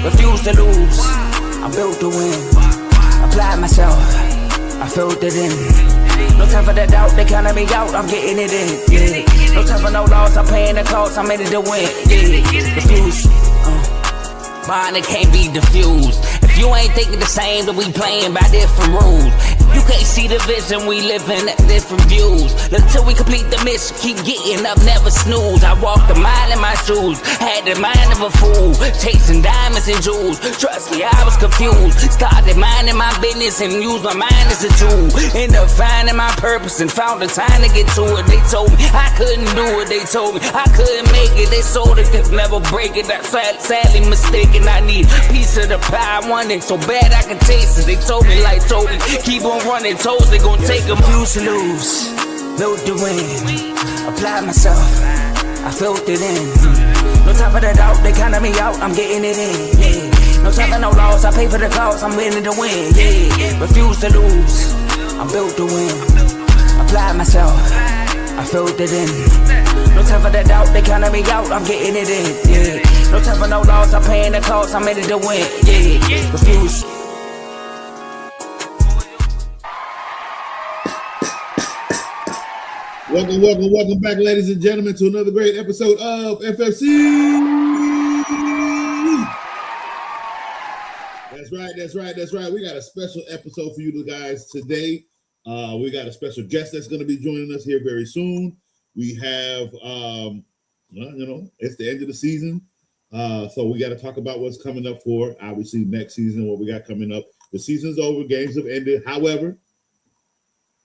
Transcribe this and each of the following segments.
refuse to lose. I'm built to win. Applied myself, I filled it in. No time for the doubt, they counted me out, I'm getting it in. Yeah. No time for no loss, I'm paying the cost, I'm in it to win. Yeah. Refuse. Mine, it can't be diffused. If you ain't thinking the same, then we playing by different rules. You can't see the vision, we living at different views. Until we complete the mission, keep getting up, never snooze. I walked a mile in my shoes, had the mind of a fool, chasing diamonds and jewels. Trust me, I was confused. Started minding my business and used my mind as a tool. Ended up finding my purpose and found the time to get to it. They told me I couldn't do it, they told me I couldn't make it. They sold it, could never break it. That's sadly mistaken. I need a piece of the pie, I want it so bad I can taste it. They told me, keep on running toes, they gon' take them. Refuse to lose, built to win. Apply myself, I filled it in. No time for the doubt, they counted me out, I'm getting it in. Yeah. No time for no loss, I pay for the cost, I'm winning to win. Yeah. Refuse to lose, I'm built to win. Apply myself, I filled it in. No time for the doubt, they counted me out, I'm getting it in. Yeah. No time for no loss, I'm paying the cost, I'm in it to win. Yeah. Refuse. Welcome back, ladies and gentlemen, to another great episode of FFC. That's right. We got a special episode for you guys today. We got a special guest that's going to be joining us here very soon. We have, it's the end of the season. So we got to talk about what's coming up for, obviously, next season, what we got coming up. The season's over, games have ended. However,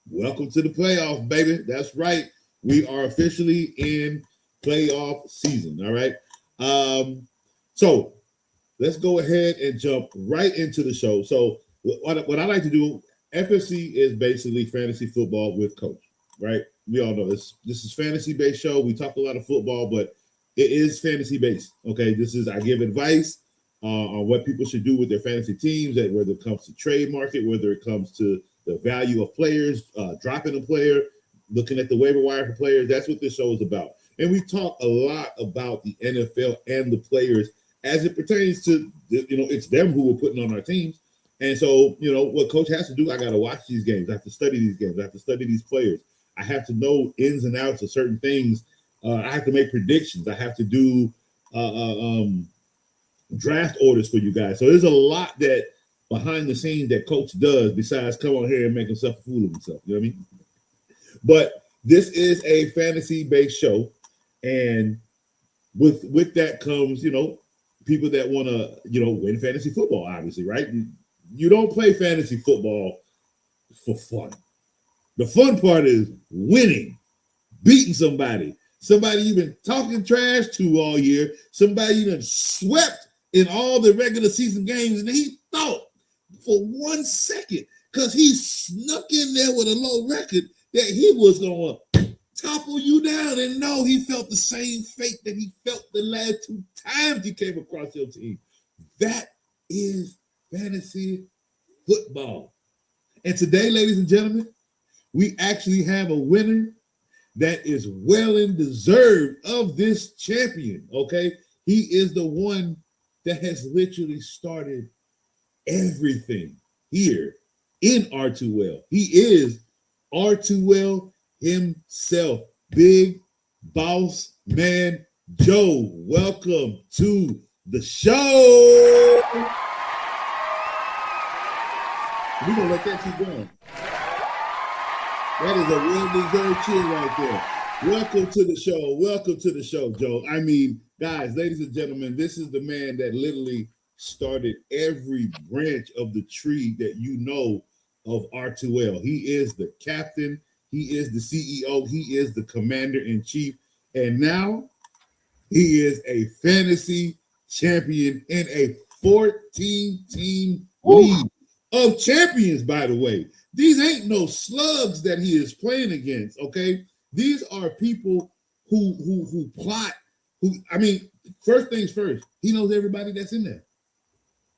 welcome to the playoffs, baby. That's right. We are officially in playoff season, all right? So let's go ahead and jump right into the show. So what I like to do, FFC is basically fantasy football with Coach, right? We all know this is fantasy-based show. We talk a lot of football, but it is fantasy-based, okay? I give advice on what people should do with their fantasy teams, whether it comes to trade market, whether it comes to the value of players, dropping a player, looking at the waiver wire for players. That's what this show is about. And we talk a lot about the NFL and the players as it pertains to, it's them who we're putting on our teams. And so, what Coach has to do, I got to watch these games. I have to study these games. I have to study these players. I have to know ins and outs of certain things. I have to make predictions. I have to do draft orders for you guys. So there's a lot that behind the scenes that Coach does besides come on here and make himself a fool of himself. You know what I mean? But this is a fantasy-based show. And with that comes, people that want to, win fantasy football, obviously, right? You don't play fantasy football for fun. The fun part is winning, beating somebody you've been talking trash to all year, somebody you done swept in all the regular season games, and he thought for 1 second, because he snuck in there with a low record, that he was going to topple you down. And no, he felt the same fate that he felt the last 2 times he came across your team. That is fantasy football. And today, ladies and gentlemen, we actually have a winner that is well and deserved of this champion, okay? He is the one that has literally started everything here in R2L. He is R2L himself, Big Boss Man Joe. Welcome to the show. We're going to let that keep going. That is a well-deserved cheer right there. Welcome to the show. Welcome to the show, Joe. I mean, guys, ladies and gentlemen, this is the man that literally started every branch of the tree that you know of R2L. He is the captain. He is the CEO. He is the commander-in-chief. And now he is a fantasy champion in a 14-team league of champions, by the way. These ain't no slugs that he is playing against, okay? These are people who plot, first things first, he knows everybody that's in there.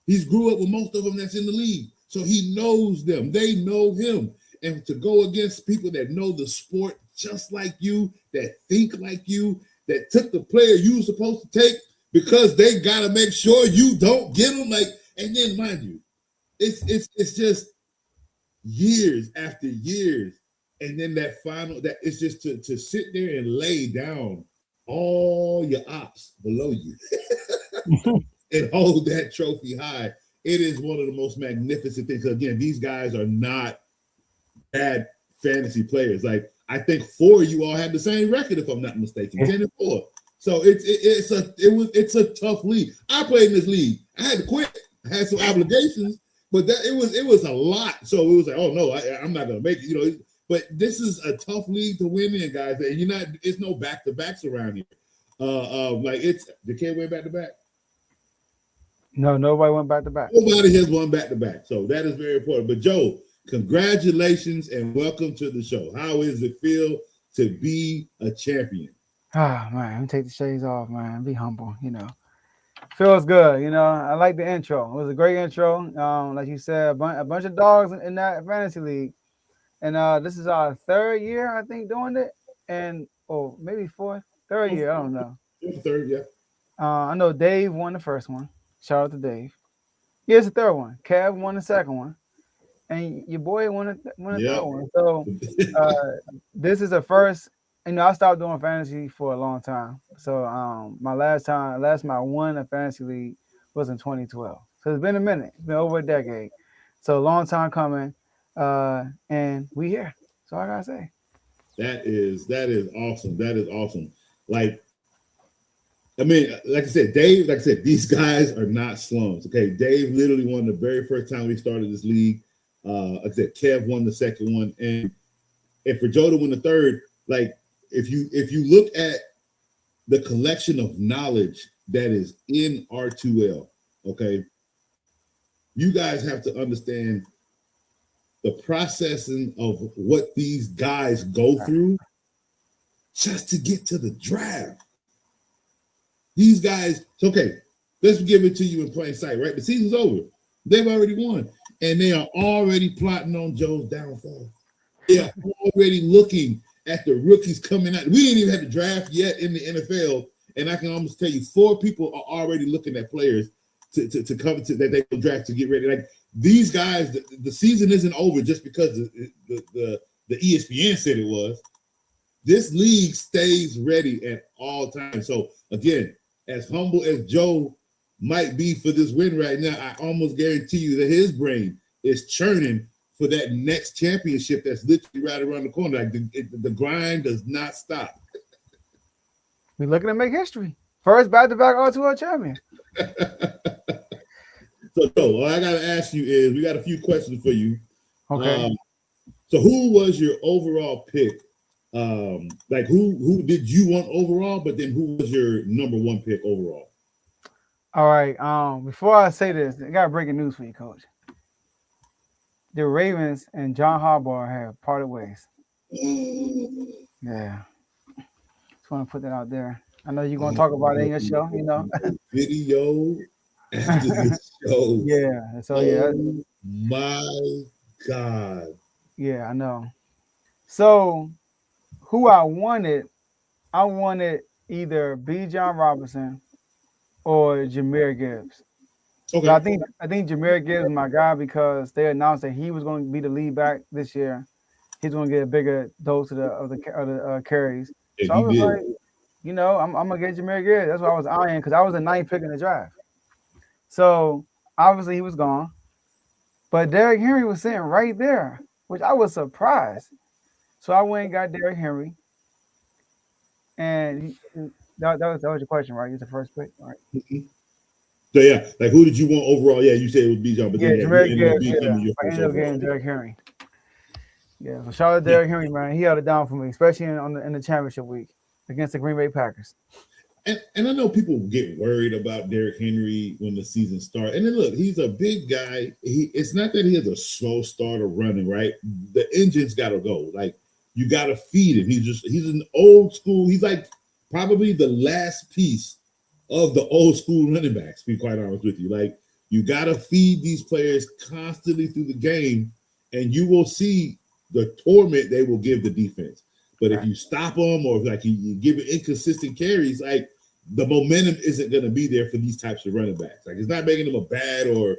He's grew up with most of them that's in the league. So he knows them. They know him. And to go against people that know the sport just like you, that think like you, that took the player you were supposed to take, because they gotta make sure you don't get them. Like, and then mind you, it's just years after years, and then that final that it's just to sit there and lay down all your ops below you and hold that trophy high. It is one of the most magnificent things. Again, these guys are not bad fantasy players. Like, I think 4 of you all had the same record, if I'm not mistaken, 10-4. So it's a tough league. I played in this league. I had to quit. I had some obligations, but it was a lot. So it was like, oh no, I'm not gonna make it. You know, but this is a tough league to win in, guys. And it's no back-to-backs around here. Like the kid went back-to-back. No, nobody went back-to-back. Nobody has won back-to-back. So that is very important. But Joe, congratulations and welcome to the show. How does it feel to be a champion? Ah, man, let me take the shades off, man. Be humble, you know. Feels good, you know. I like the intro. It was a great intro. Like you said, a bunch of dogs in that fantasy league. And this is our 3rd year, I think, doing it. And maybe 4th. 3rd year, I don't know. 3rd, yeah. I know Dave won the first one. Shout out to Dave. Yeah, it's the 3rd one. Kev won the 2nd one. And your boy won the 3rd one. So this is the first. You know, I stopped doing fantasy for a long time. So my last time I won a fantasy league was in 2012. So it's been a minute. It's been over a decade. So a long time coming. And we here. So I gotta say. That is awesome. That is awesome. Like, I mean, like I said, Dave, these guys are not slums. Okay. Dave literally won the very first time we started this league. Like I said, Kev won the 2nd one. And for Joe to win the 3rd, like, if you look at the collection of knowledge that is in R2L, okay, you guys have to understand the processing of what these guys go through just to get to the draft. These guys, okay, let's give it to you in plain sight, right? The season's over. They've already won, and they are already plotting on Joe's downfall. They are already looking at the rookies coming out. We didn't even have the draft yet in the NFL, and I can almost tell you 4 people are already looking at players to come to that they will draft to get ready. Like, these guys, the season isn't over just because the ESPN said it was. This league stays ready at all times. So again, as humble as Joe might be for this win right now, I almost guarantee you that his brain is churning for that next championship that's literally right around the corner. Like, the grind does not stop. We're looking to make history. First back-to-back R2L champion. So, Joe, what I got to ask you is, we got a few questions for you. Okay. So who was your overall pick? Like, who did you want overall, but then who was your number 1 pick overall? All right. Before I say this, I got breaking news for you, Coach. The Ravens and John Harbaugh have parted ways. Yeah. Just want to put that out there. I know you're going to talk about it in your show, you know. Video after this show. Yeah. So, yeah. Oh, my God. Yeah, I know. So, who I wanted either B. John Robinson or Jahmyr Gibbs. Okay. But I think Jahmyr Gibbs is my guy because they announced that he was going to be the lead back this year. He's going to get a bigger dose of the carries. Yeah, so I was like, you know, I'm going to get Jahmyr Gibbs. That's what I was eyeing because I was the 9th pick in the draft. So obviously he was gone. But Derrick Henry was sitting right there, which I was surprised. So I went and got Derrick Henry. And that was your question, right? He's the first pick, right? Mm-hmm. So yeah, like, who did you want overall? Yeah, you said it was Bijan, but then Jahmyr Gibbs. I ended up getting Derrick Henry. Yeah, so shout out to Derrick Henry, man. He held it down for me, especially in the championship week against the Green Bay Packers. And I know people get worried about Derrick Henry when the season starts. And then look, he's a big guy. It's not that he has a slow starter running, right? The engine's got to go. Like, you got to feed him. He's an old school. He's like probably the last piece of the old school running backs, to be quite honest with you. Like, you got to feed these players constantly through the game, and you will see the torment they will give the defense. But if you stop them, or if, like, you give it inconsistent carries, like, the momentum isn't going to be there for these types of running backs. Like, it's not making him a bad or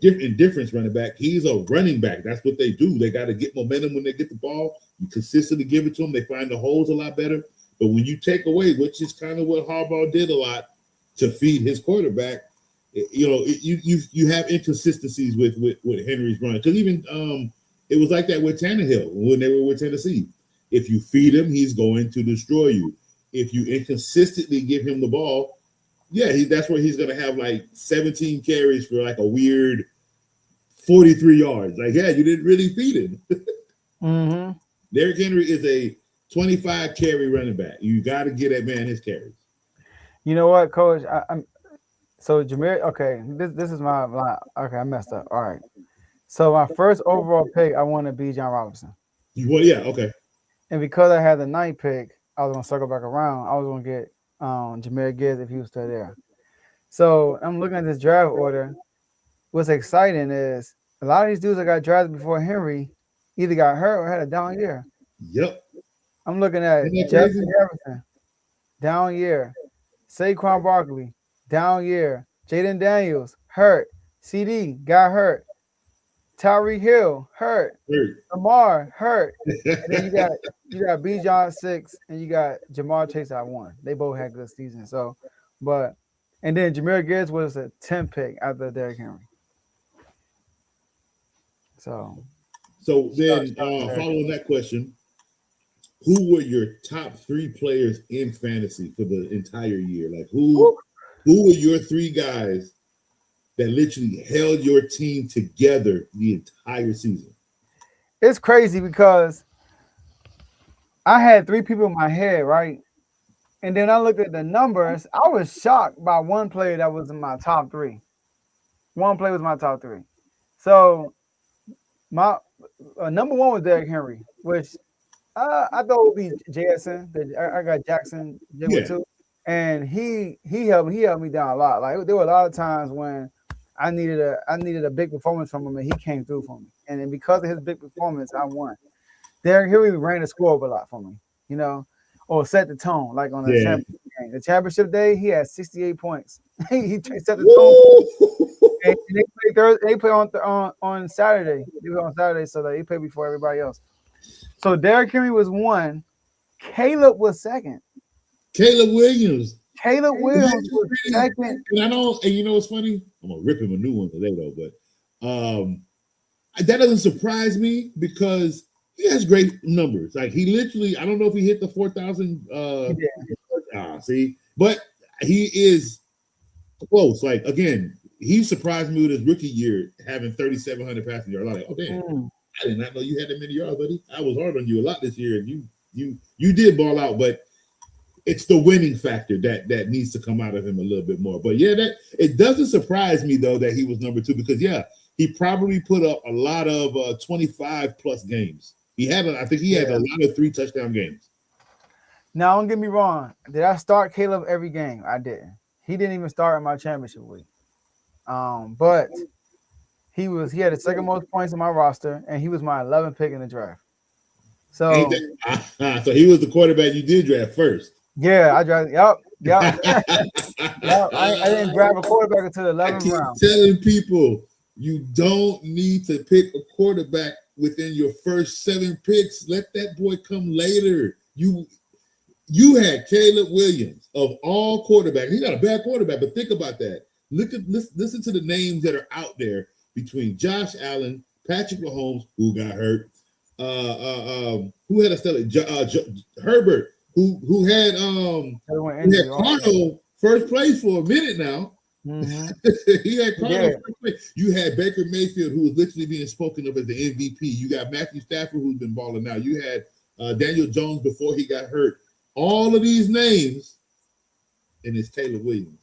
indifference running back. He's a running back. That's what they do. They got to get momentum when they get the ball. You consistently give it to them. They find the holes a lot better. But when you take away, which is kind of what Harbaugh did a lot to feed his quarterback, you have inconsistencies with Henry's run. Because even it was like that with Tannehill when they were with Tennessee. If you feed him, he's going to destroy you. If you inconsistently give him the ball, that's where he's going to have like 17 carries for like a weird 43 yards. Like, you didn't really feed him. Mm-hmm. Derrick Henry is a 25 carry running back. You got to get that man his carries. You know what, Coach? So Jameer. Okay, this is my line. Okay, I messed up. All right. So my first overall pick, I want to be John Robinson. Okay. And because I had the 9th pick, I was gonna circle back around. I was gonna get Jahmyr Gibbs if he was still there. So I'm looking at this draft order. What's exciting is a lot of these dudes that got drafted before Henry either got hurt or had a down year. Yep. I'm looking at Justin Jefferson, down year. Saquon Barkley, down year. Jaden Daniels, hurt. CD got hurt. Tyreek Hill, hurt. Lamar, hurt. And then you got Bijan 6 and you got Jamar Chase at 1. They both had good seasons. So, and then Jahmyr Gibbs was a 10 pick after Derrick Henry. So then following that question, who were your top 3 players in fantasy for the entire year? Like who were your 3 guys that literally held your team together the entire season? It's crazy because I had 3 people in my head, right? And then I looked at the numbers. I was shocked by one player that was in my top 3. One player was my top 3. So my number 1 was Derrick Henry, which I thought would be JSN. I got Jackson too, and he helped me down a lot. Like there were a lot of times when I needed a big performance from him, and he came through for me. And then because of his big performance, I won. Derrick Henry ran the score up a lot for me, or set the tone. Like on the championship game, the championship day, he had 68 points. He set the tone. And they play on Saturday. They play on Saturday, so they play before everybody else. So Derrick Henry was 1. Caleb was 2nd. Caleb Williams was 2nd. And you know what's funny? I'm gonna rip him a new one today though, but that doesn't surprise me because he has great numbers. Like he literally, I don't know if he hit the 4,000. But he is close. Like again, he surprised me with his rookie year having 3,700 passing yards. I'm like, oh damn. I did not know you had that many yards, buddy. I was hard on you a lot this year, and you did ball out, but it's the winning factor that needs to come out of him a little bit more. But that it doesn't surprise me though that he was number 2 because he probably put up a lot of 25 plus games. I think he had a lot of 3 touchdown games. Now don't get me wrong. Did I start Caleb every game? I didn't. He didn't even start in my championship week. But he had the 2nd most points in my roster, and he was my 11th pick in the draft. So he was the quarterback you did draft first. Yeah, I drafted. Yep. I didn't grab a quarterback until the 11th round. Telling people you don't need to pick a quarterback within your first 7 picks. Let that boy come later. You had Caleb Williams of all quarterbacks. He's not a bad quarterback, but think about that. Listen to the names that are out there between Josh Allen, Patrick Mahomes, who got hurt, who had a stellar Herbert, who had Cardinal first place for a minute now. Mm-hmm. He had Cardinal first place. You had Baker Mayfield, who was literally being spoken of as the MVP. You got Matthew Stafford, who's been balling now. You had Daniel Jones before he got hurt. All of these names, and it's Caleb Williams.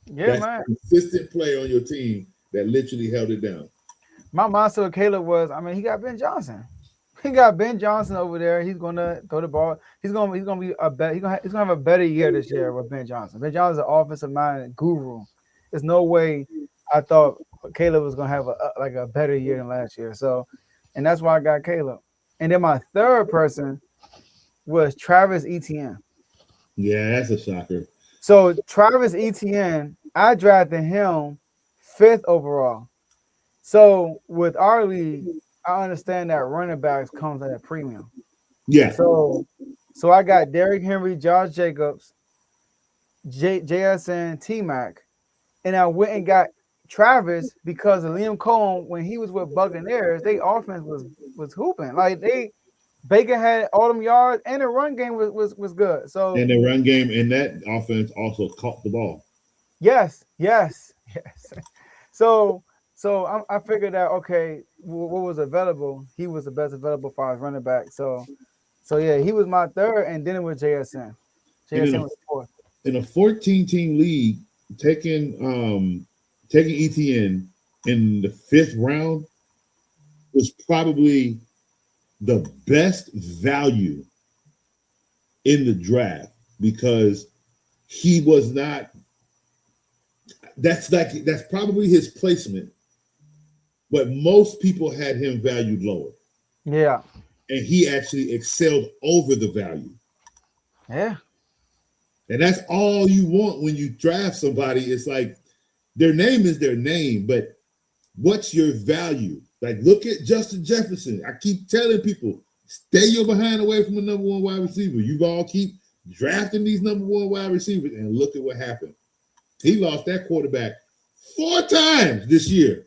Yeah, that's man. A consistent player on your team that literally held it down. My monster of Caleb was, he got Ben Johnson. He got Ben Johnson over there. He's gonna throw the ball. He's gonna have a better year this year with Ben Johnson. Ben Johnson's an offensive mind guru. There's no way I thought Caleb was gonna have a better year than last year. So, and that's why I got Caleb. And then my third person was Travis Etienne. Yeah, that's a shocker. So Travis Etienne, I drafted him 5th overall. So with our league, I understand that running backs comes at a premium. Yeah. So I got Derrick Henry, Josh Jacobs, JSN, T-Mac, and I went and got Travis because of Liam Cohen when he was with Buccaneers. They offense was hooping. Like Baker had all them yards and the run game was good. So and the run game and that offense also caught the ball. Yes. So I figured out, okay, what was available? He was the best available for his running back. So yeah, he was my 3rd, and then it was JSN. JSN was 4th. In a 14-team league, taking ETN in the 5th round was probably the best value in the draft because he was not. That's probably his placement, but most people had him valued lower. Yeah, and he actually excelled over the value. Yeah, and that's all you want when you draft somebody. It's like their name is their name, but what's your value? Like, look at Justin Jefferson. I keep telling people, stay your behind away from the number 1 wide receiver. You all keep drafting these number 1 wide receivers, and look at what happened. He lost that quarterback 4 times this year.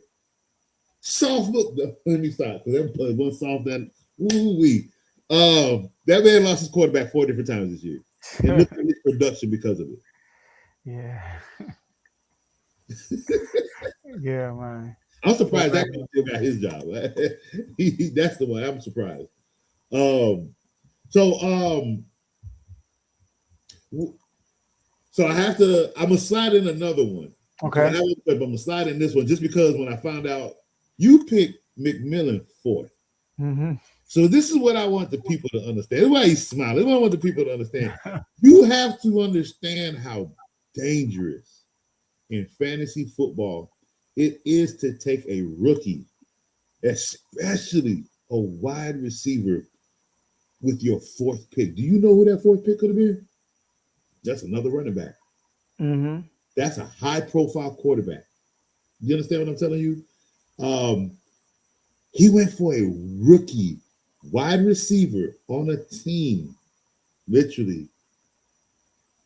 Soft look. Let me stop because I'm one soft that. Ooh-wee. That man lost his quarterback 4 different times this year. And look at his production because of it. Yeah. Yeah, man. I'm surprised that guy still got his job. That's the one. I'm surprised. So I'm gonna slide in another one. Okay. But I'm gonna slide in this one just because when I found out you picked McMillan 4th. Mm-hmm. So this is what I want the people to understand. That's why he's smiling. That's what I want the people to understand. You have to understand how dangerous in fantasy football it is to take a rookie, especially a wide receiver, with your 4th pick. Do you know who that 4th pick could have been? That's another running back. Mm-hmm. That's a high-profile quarterback. You understand what I'm telling you? He went for a rookie wide receiver on a team, literally,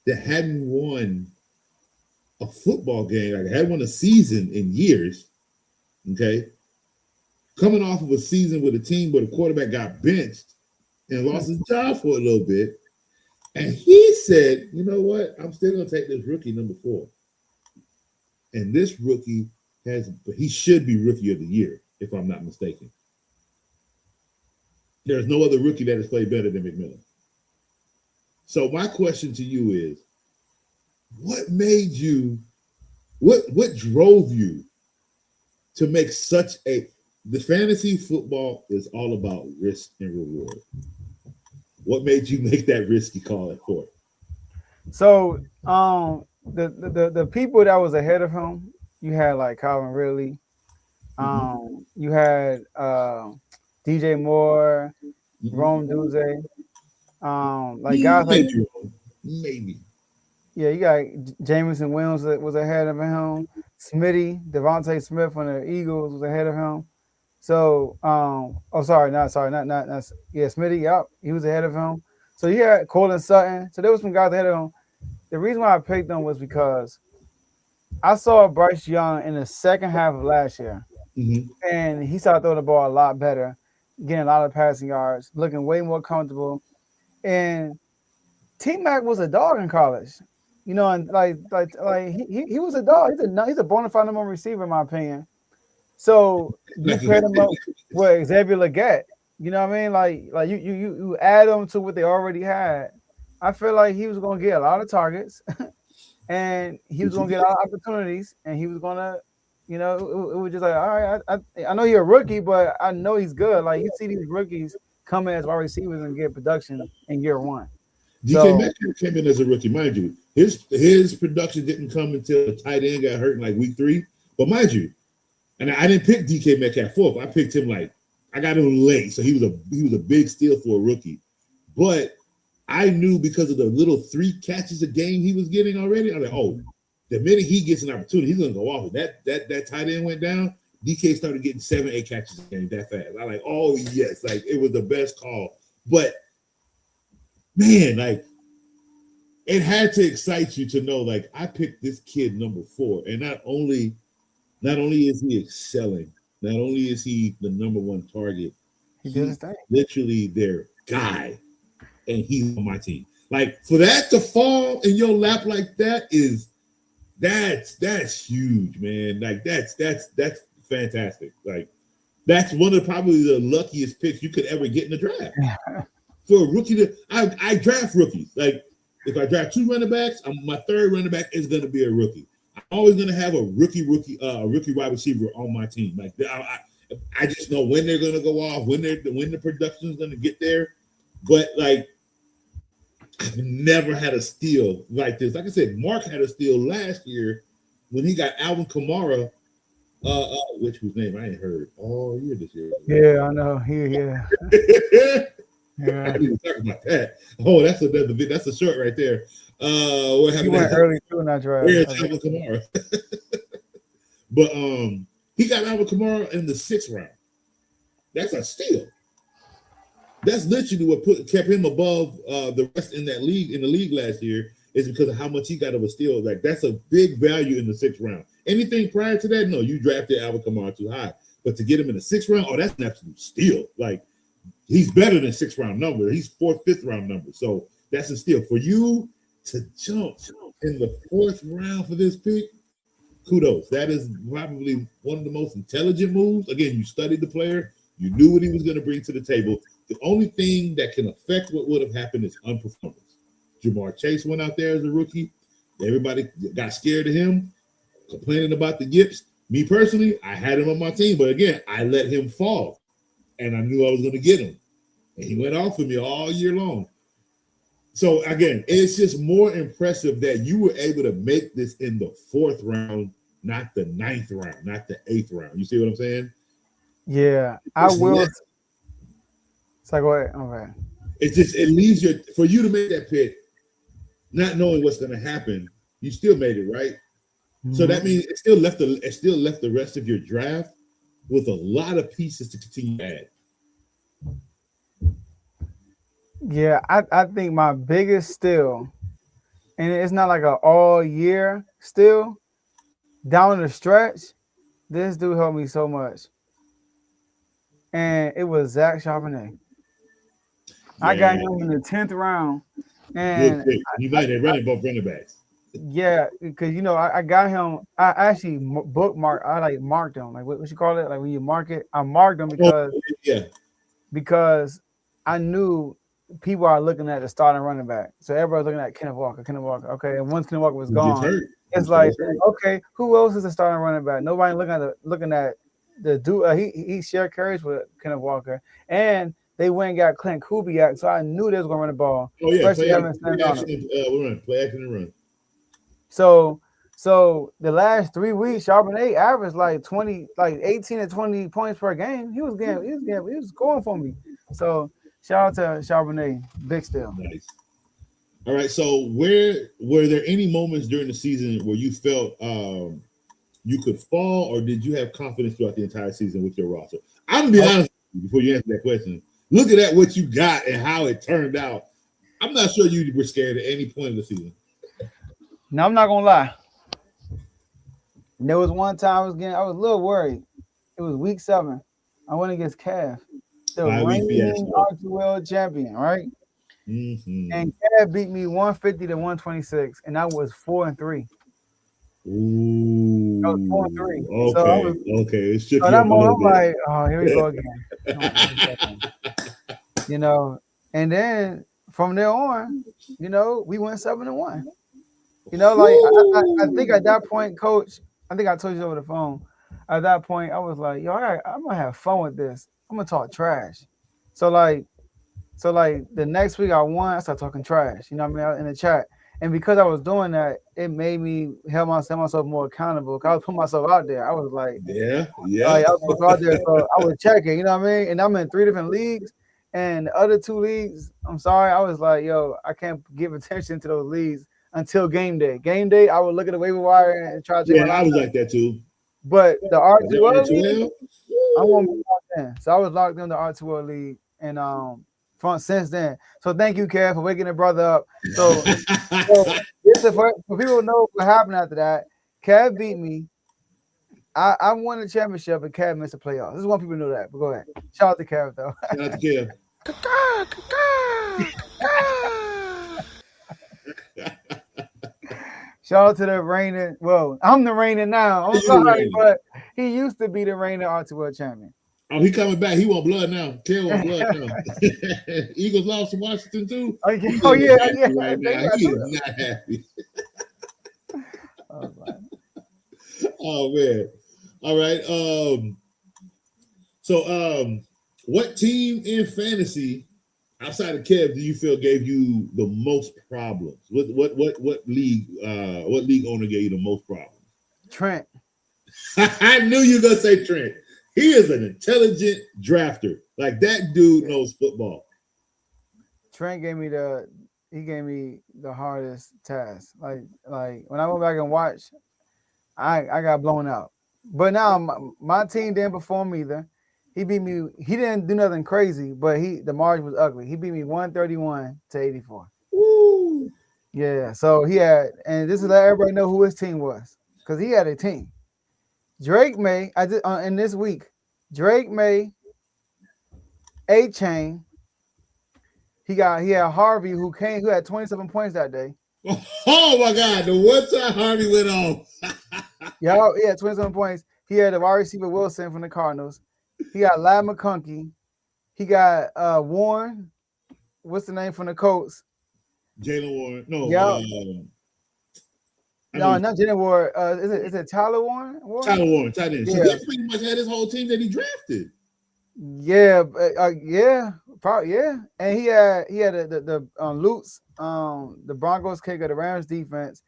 that hadn't won a football game, like hadn't won a season in years, okay? Coming off of a season with a team where the quarterback got benched and lost his job for a little bit. And he said, you know what? I'm still going to take this rookie number 4. And this rookie he should be rookie of the year, if I'm not mistaken. There's no other rookie that has played better than McMillan. So my question to you is, what drove you to make the fantasy football is all about risk and reward. What made you make that risky call at 4? So the people that was ahead of him, you had like Calvin Ridley, you had DJ Moore, Rome Duze, like guys like maybe. Yeah, you got Jameson Williams that was ahead of him. Devontae Smith from the Eagles was ahead of him. So, Smitty, yep, he was ahead of him. So you had Cortland Sutton. So there was some guys ahead of him. The reason why I picked them was because I saw Bryce Young in the second half of last year, and he started throwing the ball a lot better, getting a lot of passing yards, looking way more comfortable. And T-Mac was a dog in college, you know, and like he was a dog. He's a bona fide number 1 receiver in my opinion. So you paired him up with Xavier Legette. You know what I mean? Like you add them to what they already had. I feel like he was going to get a lot of targets, and he was going to get a lot of opportunities, and he was going to, you know, it was just like, all right, I know you're a rookie, but I know he's good. Like, you see these rookies come in as wide receivers and get production in year 1. DK Metcalf came in as a rookie, mind you. His production didn't come until the tight end got hurt in like week 3. But mind you, and I didn't pick DK Metcalf 4th. I picked him I got him late, so he was a big steal for a rookie. But I knew because of the little 3 catches a game he was getting already. I'm like, oh, the minute he gets an opportunity, he's gonna go off. That tight end went down. DK started getting 7, 8 catches a game that fast. I'm like, oh yes, like it was the best call. But man, like it had to excite you to know, like I picked this kid number 4, and not only is he excelling, not only is he the number 1 target, he's literally their guy, and he's on my team. Like for that to fall in your lap like that that's huge, man. Like that's fantastic. Like that's one of probably the luckiest picks you could ever get in the draft. For a rookie I draft rookies. Like if I draft 2 running backs, my 3rd running back is going to be a rookie. I'm always going to have a rookie wide receiver on my team. Like I just know when they're going to go off, when the production is going to get there. But like I've never had a steal like this. Like I said, Mark had a steal last year when he got Alvin Kamara, which whose name I ain't heard all year this year. Yeah, I know. Yeah. I didn't even talk about that. Oh, that's a short right there. What happened? He went early too in that draft. Yeah, Alvin Kamara. But he got Alvin Kamara in the 6th round. That's a steal. That's literally what kept him above the rest in the league last year, is because of how much he got of a steal. Like that's a big value in the 6th round. Anything prior to that, no, you drafted Alvin Kamara too high. But to get him in the 6th round, oh, that's an absolute steal. Like he's better than 6th round number. He's 4th, 5th round number. So that's a steal. For you to jump in the 4th round for this pick, kudos. That is probably one of the most intelligent moves. Again, you studied the player. You knew what he was going to bring to the table. The only thing that can affect what would have happened is unperformance. Jamar Chase went out there as a rookie. Everybody got scared of him, complaining about the yips. Me personally, I had him on my team, but again, I let him fall, and I knew I was going to get him. And he went off for me all year long. So again, it's just more impressive that you were able to make this in the 4th round, not the 9th round, not the 8th round. You see what I'm saying? Yeah, I will. It's like, what? Okay. It leaves for you to make that pick, not knowing what's going to happen. You still made it, right? Mm-hmm. So that means it still left the rest of your draft with a lot of pieces to continue to add. Yeah, I think my biggest steal, and it's not like an all year steal, down the stretch, this dude helped me so much. And it was Zach Charbonnet. Yeah. I got him in the 10th round. And you might have running both running backs. Yeah, because I got him. I actually bookmarked. I marked him. Like what you call it? Like when you mark it, I marked him because I knew people are looking at the starting running back. So everybody's looking at Kenneth Walker. Okay, and once Kenneth Walker was gone, it's like, okay, who else is the starting running back? Nobody looking at the dude. He shared carries with Kenneth Walker, and they went and got Clint Kubiak. So I knew they was going to run the ball. Oh yeah, play action and run. So the last 3 weeks, Charbonnet averaged like 18 to 20 points per game. He was scoring for me. So shout out to Charbonnet, big steal. Nice. All right. So were there any moments during the season where you felt you could fall, or did you have confidence throughout the entire season with your roster? I'm gonna be honest with you before you answer that question. Looking at what you got and how it turned out, I'm not sure you were scared at any point of the season. Now I'm not gonna lie. There was one time I was a little worried. It was week 7. I went against Cav, the reigning R2L champion, right? Mm-hmm. And Cav beat me 150 to 126, and I was 4-3. Ooh. I was 4-3. Okay. It shook so that moment, I'm like, oh, here we go again. And then from there on, we went 7-1. I think at that point, Coach, I think I told you over the phone. At that point, I was like, yo, I'm gonna have fun with this. I'm gonna talk trash. So the next week I won, I started talking trash. You know what I mean? In the chat. And because I was doing that, it made me hold myself more accountable. Cause I was putting myself out there. I was like, yeah. I was out there, so I was checking. You know what I mean? And I'm in 3 different leagues, And the other 2 leagues, I'm sorry, I was like, yo, I can't give attention to those leagues until game day. Game day, I would look at the waiver wire and try to check my I was like that too. But the R2L league, R2L? I want to be locked in. So I was locked in the R2L league and from since then. So thank you, Kev, for waking the brother up. So for people who know what happened after that, Kev beat me. I won the championship, and Kev missed the playoffs. This is one people know that. But go ahead. Shout out to Kev, though. Shout out to Kev. Shout out to the reigning. Well, I'm the reigning now. I'm sorry, but he used to be the reigning R2L champion. Oh, he coming back. He want blood now. Kev want blood now. Eagles lost to Washington too. Oh yeah. Right now. He is not happy. Oh man. All right. So what team in fantasy outside of Kev do you feel gave you the most problems? What league owner gave you the most problems? Trent. I knew you were gonna say Trent. He is an intelligent drafter. Like that dude knows football. Trent gave me the hardest task. Like when I went back and watched, I got blown out. But now my team didn't perform either. He beat me. He didn't do nothing crazy, but the margin was ugly. He beat me 131-84. Woo. Yeah. So he had, and this is let everybody know who his team was, because he had a team. Drake May, in this week, Drake May, A-Chain. He had Harvey who had 27 points that day. Oh my God! The one time Harvey went on. Yeah, he had 27 points. He had the wide receiver Wilson from the Cardinals. He got Lad McConkey. He got Warren. What's the name from the Colts? Jalen Warren. No. Yeah. No, not Jalen Warren. Is it Tyler Warren? Tyler Warren. Tight end. So Yeah. he pretty much had his whole team that he drafted. Yeah, probably, yeah. And he had the Lutz, the Broncos kicker, the Rams defense,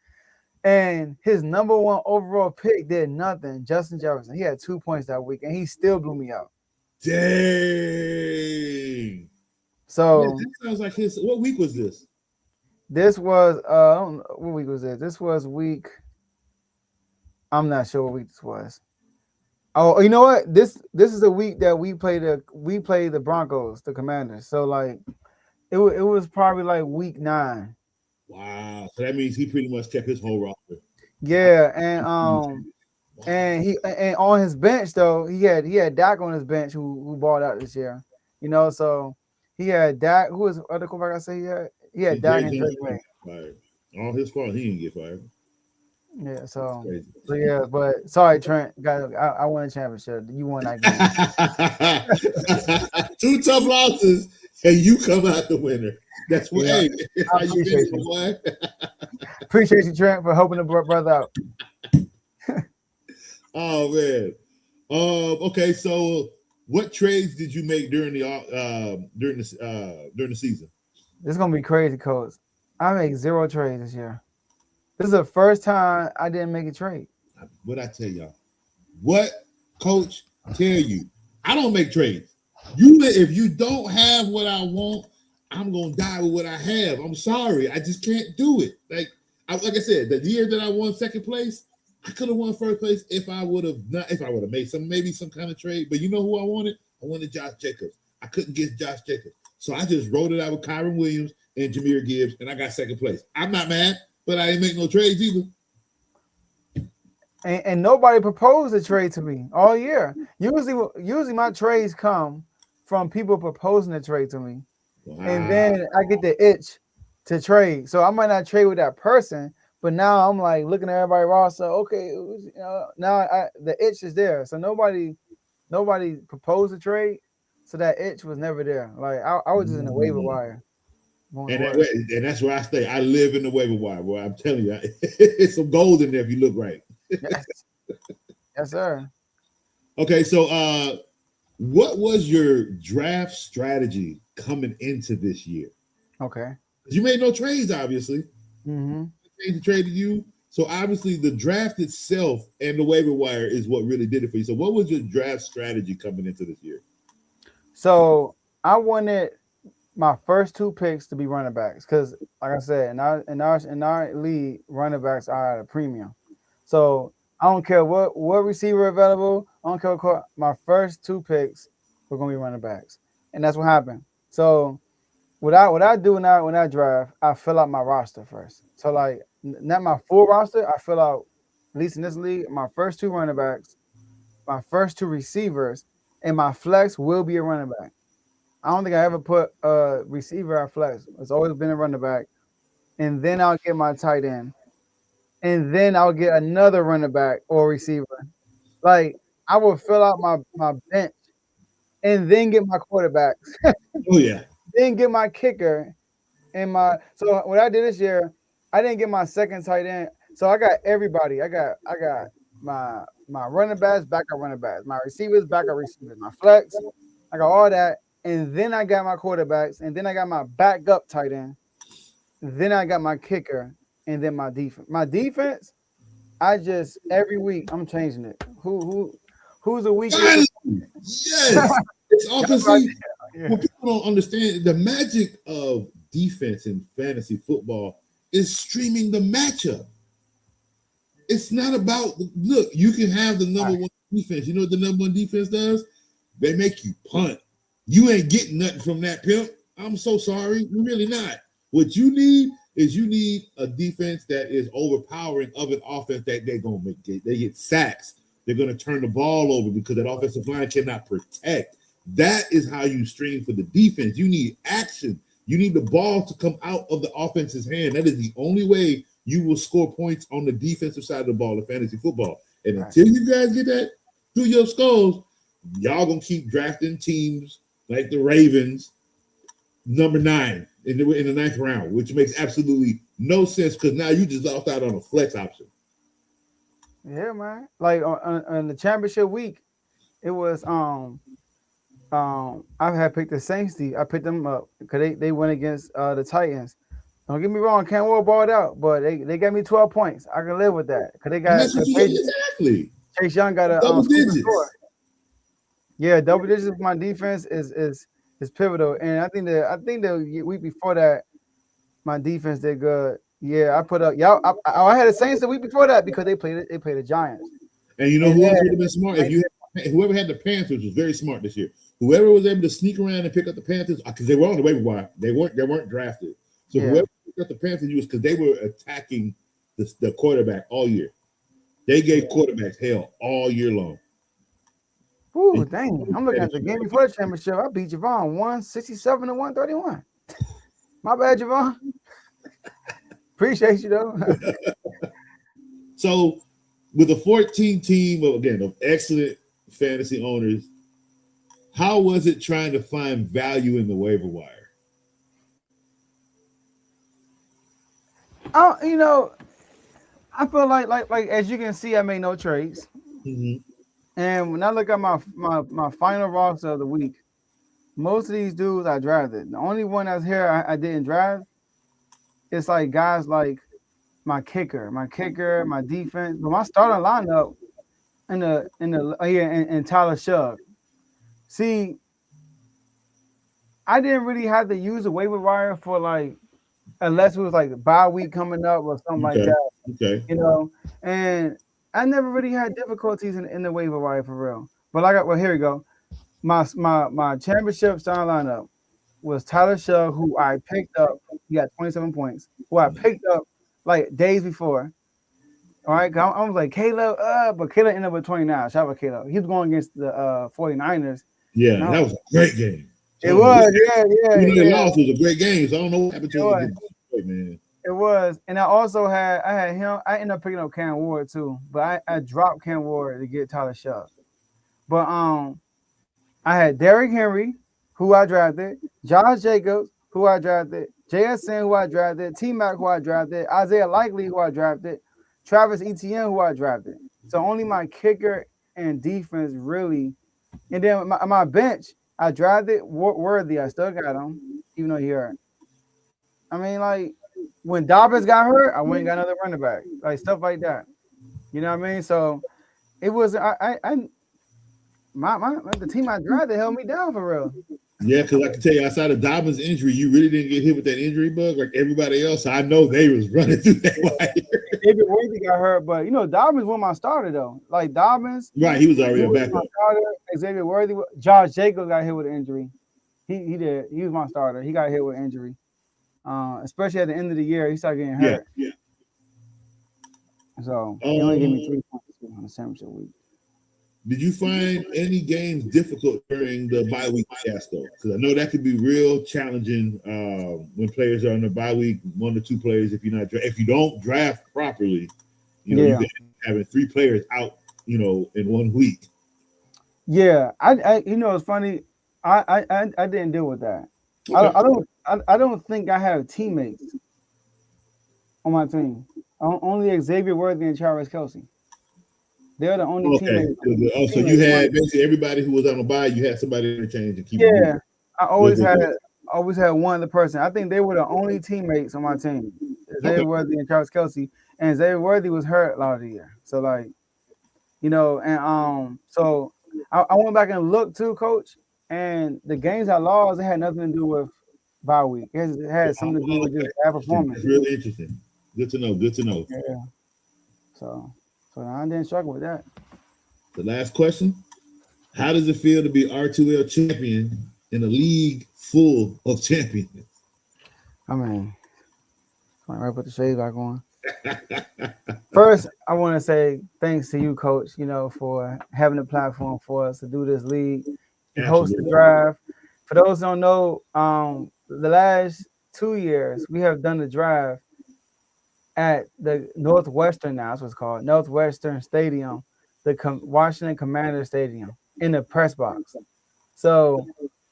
and his number 1 overall pick did nothing. Justin Jefferson. He had 2 points that week, and he still blew me out. Dang. So yeah, that sounds like his. What week was this? This was I don't know, what week was this? This was week. I'm not sure what week this was. Oh, you know what? This is a week that we played the Broncos, the Commanders. So like it was probably like week 9. Wow. So that means he pretty much kept his whole roster. Yeah, and and on his bench though, he had Dak on his bench who balled out this year. You know, so he had Dak. Who was the other quarterback I say he had? He had Dak and Drake May. All his fault. He didn't get fired. Yeah, so yeah, but sorry, Trent. I won a championship. You won that Two game. tough losses, and you come out the winner. That's what. Yeah. Hey, I appreciate you. Boy. Appreciate you, Trent, for helping the brother out. Oh man. Okay, so what trades did you make during the season? This is gonna be crazy, Coach. I make 0 trades this year. This is the first time I didn't make a trade. What I tell y'all? What Coach tell you? I don't make trades. If you don't have what I want, I'm gonna die with what I have. I'm sorry, I just can't do it. Like I said, the year that I won second place, I could have won first place if I would have made some kind of trade. But you know who I wanted? I wanted Josh Jacobs. I couldn't get Josh Jacobs, so I just wrote it out with Kyron Williams and Jahmyr Gibbs, and I got second place. I'm not mad, but I didn't make no trades either. And nobody proposed a trade to me all year. Usually my trades come from people proposing a trade to me. Wow. And then I get the itch to trade. So I might not trade with that person, but now I'm like looking at everybody roster. Okay, now the itch is there. So nobody proposed a trade, so that itch was never there. Like I was just in the waiver wire. And that's where I stay. I live in the waiver wire, boy. I'm telling you, it's some gold in there if you look right. Yes, sir. Okay, so what was your draft strategy coming into this year? Okay. You made no trades, obviously. Mm-hmm. They traded you. So obviously the draft itself and the waiver wire is what really did it for you. So what was your draft strategy coming into this year? So I wanted my first 2 picks to be running backs because, like I said, in our league, running backs are at a premium. So I don't care what receiver available. I don't care what. My first 2 picks were gonna be running backs, and that's what happened. So what I do when I draft, I fill out my roster first. So like not my full roster, I fill out, at least in this league, my first 2 running backs, my first 2 receivers, and my flex will be a running back. I don't think I ever put a receiver at flex. It's always been a running back. And then I'll get my tight end. And then I'll get another running back or receiver. Like I will fill out my bench and then get my quarterbacks. Oh yeah. Then get my kicker and so what I did this year, I didn't get my second tight end. So I got everybody. I got my running backs, backup running backs, my receivers, backup receivers, my flex. I got all that. And then I got my quarterbacks, and then I got my backup tight end. Then I got my kicker, and then my defense. My defense, I just every week I'm changing it. Who's a week? Yes, it's offensive. Yeah. What people don't understand, the magic of defense in fantasy football is streaming the matchup. It's not about look. You can have the number 1 defense. You know what the number 1 defense does? They make you punt. You ain't getting nothing from that pimp. I'm so sorry. You're really not. What you need is a defense that is overpowering of an offense that they're going to make. They get sacks. They're going to turn the ball over because that offensive line cannot protect. That is how you stream for the defense. You need action. You need the ball to come out of the offense's hand. That is the only way you will score points on the defensive side of the ball in fantasy football. And until you guys get that through your skulls, y'all going to keep drafting teams like the Ravens, number 9 in the 9th round, which makes absolutely no sense because now you just lost out on a flex option. Yeah, man. Like on the championship week, it was I had picked the Saints. I picked them up because they went against the Titans. Don't get me wrong, Cam Ward balled out, but they gave me 12 points. I can live with that because they got exactly. Chase Young got a double digits. Yeah, double digits of my defense is pivotal, and I think the week before that, my defense did good. Yeah, I put up. Yeah, I had the Saints the week before that because they played the Giants. And you know who else would have been smart? Whoever had the Panthers was very smart this year. Whoever was able to sneak around and pick up the Panthers because they were on the waiver wire. They weren't drafted. So whoever picked up the Panthers was because they were attacking the quarterback all year. They gave quarterbacks hell all year long. Ooh, dang. I'm looking at the game before the championship. I beat Javon 167 to 131. My bad, Javon. Appreciate you, though. So, with a 14 team of excellent fantasy owners, how was it trying to find value in the waiver wire? Oh, I feel like as you can see, I made no trades. Mm-hmm. And when I look at my final roster of the week, most of these dudes I drafted. The only one that's here I didn't draft. It's like guys like my kicker, my defense, but my starting lineup and Tyler Shug. See, I didn't really have to use a waiver wire for unless it was like a bye week coming up or something like that. Okay. And I never really had difficulties in the waiver wire for real. But here we go. My championship starting lineup was Tyler Shug, who I picked up. He got 27 points. Who I picked up days before. All right, I was like Caleb, but Caleb ended up with 29. Shout out to Caleb. He was going against the 49ers. Yeah, that was a great game. It was, yeah. They lost. It was a great game. So I don't know what happened to him. Man. It was, and I also had him. I ended up picking up Cam Ward too, but I dropped Cam Ward to get Tyler Shug. But I had Derrick Henry, who I drafted, Josh Jacobs, who I drafted, JSN, who I drafted, T-Mac, who I drafted, Isaiah Likely, who I drafted, Travis Etienne, who I drafted. So only my kicker and defense really, and then my bench, I drafted Worthy. I still got him, even though he hurt. I mean, when Dobbins got hurt, I went and got another running back, stuff like that. You know what I mean? So it was the team I drafted held me down for real. Yeah, because I can tell you, outside of Dobbins' injury, you really didn't get hit with that injury bug like everybody else. I know they was running through that wire. Xavier Worthy got hurt, but Dobbins was my starter though. Like Dobbins, right? He was already a backup. Xavier Worthy, Josh Jacobs got hit with an injury. He did. He was my starter. He got hit with injury. Especially at the end of the year, he started getting hurt. Yeah. So he only gave me 3 points on the championship week. Did you find any games difficult during the bye week fiasco? Because I know that could be real challenging when players are on the bye week. 1 to 2 players, if you don't draft properly, you can having 3 players out, in 1 week. Yeah, I it's funny. I didn't deal with that. Okay. I don't think I have teammates on my team. Only Xavier Worthy and Travis Kelce. They're the only teammates. So you had basically everybody who was on the bye. You had somebody interchange and keep. Yeah, I always had one other person. I think they were the only teammates on my team. Xavier Worthy and Travis Kelce, and Xavier Worthy was hurt a lot of the year. So so I went back and looked too, Coach, and the games I lost, it had nothing to do with bye week. It had something to do with just bad performance. It's really interesting. Good to know. Yeah. So I didn't struggle with that. The last question: how does it feel to be R2L champion in a league full of champions? I mean, right, put the shades back on. First, I want to say thanks to you, Coach, for having a platform for us to do this league and host the draft. For those who don't know, the last 2 years, we have done the draft at the Northwestern, now that's what's called, Northwestern Stadium, the Washington Commander Stadium, in the press box. So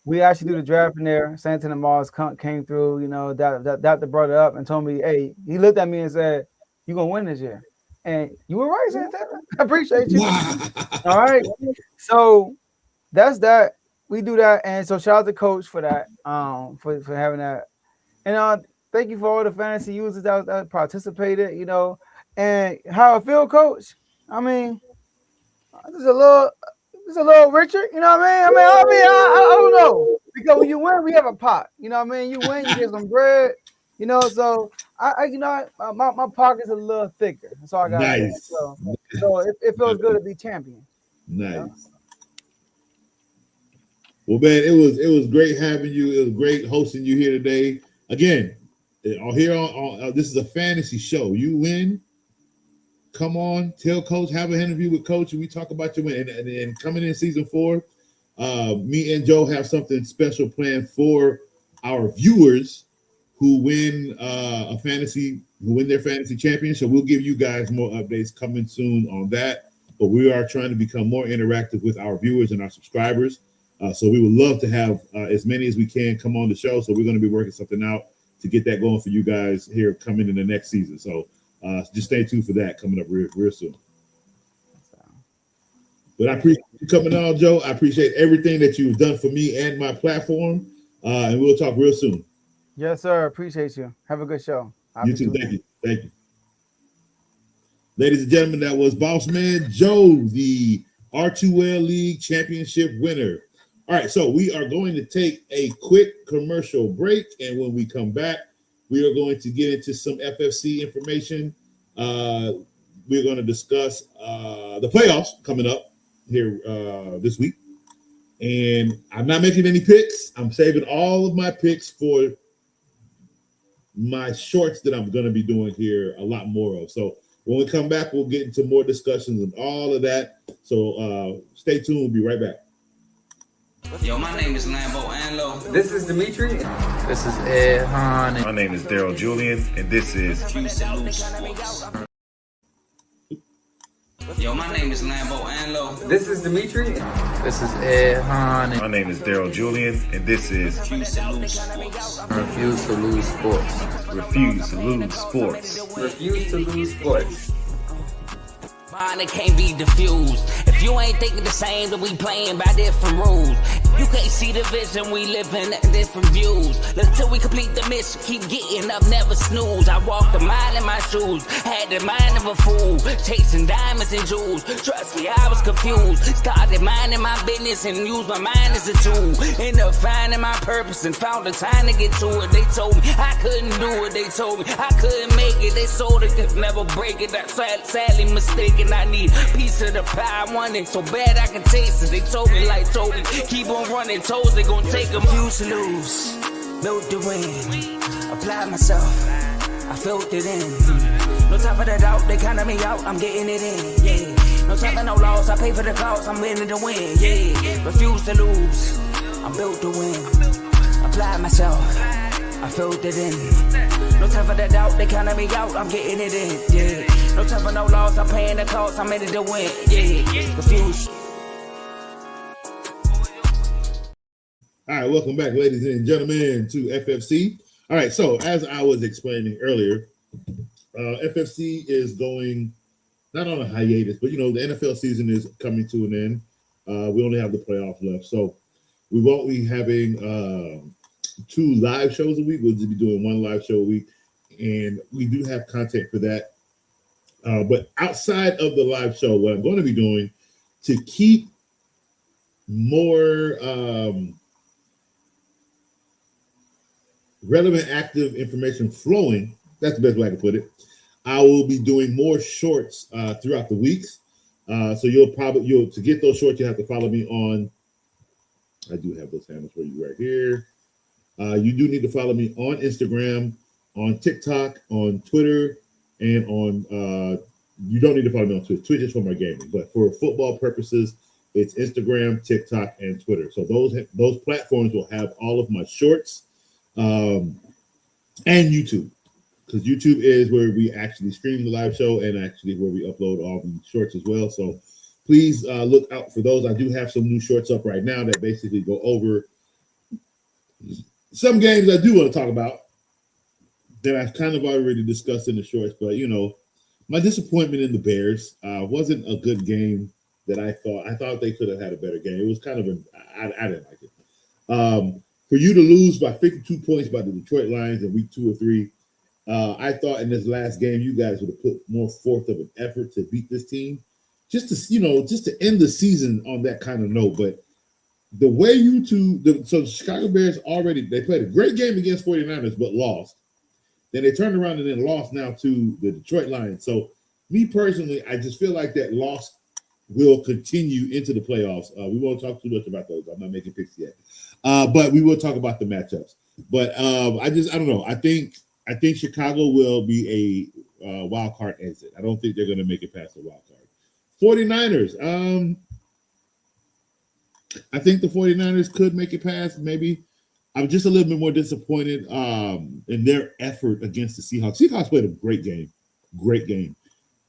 we actually do the draft in there. Santana Moss came through, that brought it up and told me, hey, he looked at me and said, you're going to win this year. And you were right, Santana. I appreciate you. All right. So that's that. We do that. And so shout out to Coach for that, for having that. And thank you for all the fantasy users that participated, and how I feel, Coach. I mean, just a little richer, you know what I mean? I don't know, because when you win, we have a pot, you know what I mean? You win, you get some bread, so my pocket's a little thicker. That's all I got. Nice. So it feels good to be champion. Nice. Well, man, it was great having you. It was great hosting you here today. Again, this is a fantasy show. You win, come on, tell Coach, have an interview with Coach, and we talk about your win. And coming in season 4, me and Joe have something special planned for our viewers who win their fantasy championship. So we'll give you guys more updates coming soon on that. But we are trying to become more interactive with our viewers and our subscribers. So we would love to have as many as we can come on the show. So we're going to be working something out to get that going for you guys here coming in the next season. So just stay tuned for that coming up real soon. But I appreciate you coming on, Joe. I appreciate everything that you've done for me and my platform. And we'll talk real soon. Yes, sir. Appreciate you. Have a good show. You too. Thank you. Ladies and gentlemen, that was Boss Man Joe, the R2L League Championship winner. All right, so we are going to take a quick commercial break, and when we come back, we are going to get into some FFC information. We're going to discuss the playoffs coming up here this week, and I'm not making any picks. I'm saving all of my picks for my shorts that I'm going to be doing here a lot more of. So when we come back, we'll get into more discussions and all of that. So stay tuned. We'll be right back. Yo, my name is Lambo Anlo. This is Dimitri. This is Ed Hahn. My name is Daryl Julian, and this is Houston Loose Sports. Yo, my name is Lambo Anlo. This is Dimitri. This is Ed Hahn. My name is Daryl Julian, and this is Houston Loose Sports. Refuse to lose sports. Refuse to Lose Sports. Refuse to Lose Sports. Mine, it can't be diffused. If you ain't thinking the same, then we playing by different rules. You can't see the vision, we living at different views. Until we complete the mission, keep getting up, never snooze. I walked a mile in my shoes, had the mind of a fool, chasing diamonds and jewels. Trust me, I was confused. Started minding my business and used my mind as a tool. Ended up finding my purpose and found the time to get to it. They told me I couldn't do it. They told me I couldn't make it. They sold it, could never break it. That's sadly mistaken. I need a piece of the pie. I want it so bad I can taste it. They told me like told me, keep on running. Toes they gon' take them. Refuse to lose, built to win. Apply myself, I felt it in. No time for the doubt, they counted me out, I'm getting it in, yeah. No time for no loss, I pay for the cost, I'm winning to win, yeah. Refuse to lose, I'm built to win. Apply myself, I felt it in. No time for the doubt, they counted me out, I'm getting it in, yeah. No time for no loss, I'm paying the cost, I'm in it to win, yeah. Refuse. All right, welcome back, ladies and gentlemen, to FFC. All right, so as I was explaining earlier, FFC is going not on a hiatus, but the NFL season is coming to an end. We only have the playoffs left, so we won't be having 2 live shows a week. We'll just be doing 1 live show a week, and we do have content for that. But outside of the live show, what I'm going to be doing to keep more relevant, active information flowing, that's the best way I can put it, I will be doing more shorts throughout the weeks. So to get those shorts, you have to follow me on, I do have those handles for you right here. You do need to follow me on Instagram, on TikTok, on Twitter, and on, you don't need to follow me on Twitch. Twitch is for my gaming, but for football purposes, it's Instagram, TikTok, and Twitter. So those platforms will have all of my shorts. And YouTube, because YouTube is where we actually stream the live show and actually where we upload all the shorts as well. So please look out for those. I do have some new shorts up right now that basically go over some games I do want to talk about that I've kind of already discussed in the shorts. But my disappointment in the Bears wasn't a good game that I thought they could have had a better game. It was kind of I didn't like it. For you to lose by 52 points by the Detroit Lions in week 2 or 3, I thought in this last game you guys would have put more forth of an effort to beat this team, just to end the season on that kind of note. But the way so the Chicago Bears they played a great game against 49ers but lost. Then they turned around and then lost now to the Detroit Lions. So me personally, I just feel like that loss will continue into the playoffs. We won't talk too much about those. I'm not making picks yet. But we will talk about the matchups. But I don't know. I think Chicago will be a wild card exit. I don't think they're going to make it past the wild card. 49ers. I think the 49ers could make it past. Maybe. I'm just a little bit more disappointed in their effort against the Seahawks. Seahawks played a great game. Great game.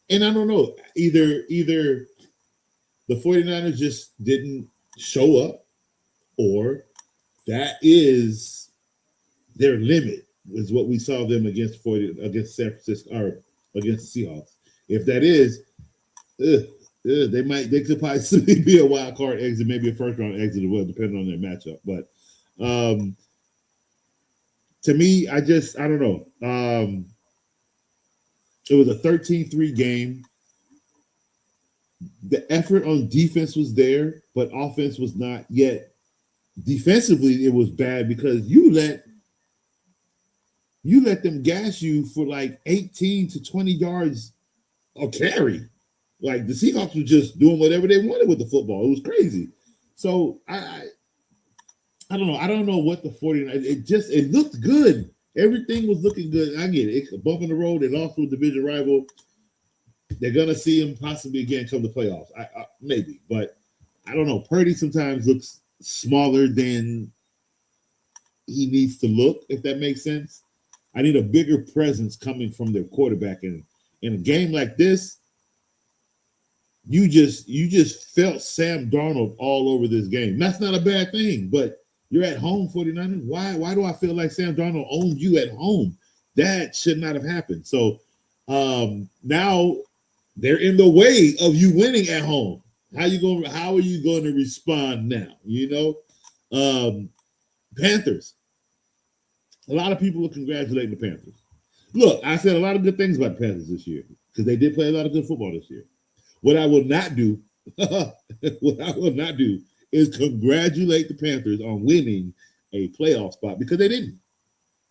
And I don't know. Either the 49ers just didn't show up, or that is their limit, is what we saw them against San Francisco or against the Seahawks. If that is, they could possibly be a wild card exit, maybe a first round exit as well, depending on their matchup. But to me, I don't know. It was a 13-3 game. The effort on defense was there, but offense was not yet. Defensively, it was bad because you let them gas you for like 18 to 20 yards a carry. Like the Seahawks were just doing whatever they wanted with the football. It was crazy. So I don't know. I don't know what the 49ers. It looked good. Everything was looking good. I get it. It's a bump in the road. They lost to a division rival. They're gonna see him possibly again come the playoffs. Maybe, but I don't know. Purdy sometimes looks smaller than he needs to look, if that makes sense. I need a bigger presence coming from their quarterback. And in a game like this, you just felt Sam Darnold all over this game. That's not a bad thing, but you're at home, 49ers. Why do I feel like Sam Darnold owned you at home? That should not have happened. So now they're in the way of you winning at home. How are you going to respond now? Panthers. A lot of people are congratulating the Panthers. Look, I said a lot of good things about the Panthers this year because they did play a lot of good football this year. What I will not do, is congratulate the Panthers on winning a playoff spot because they didn't.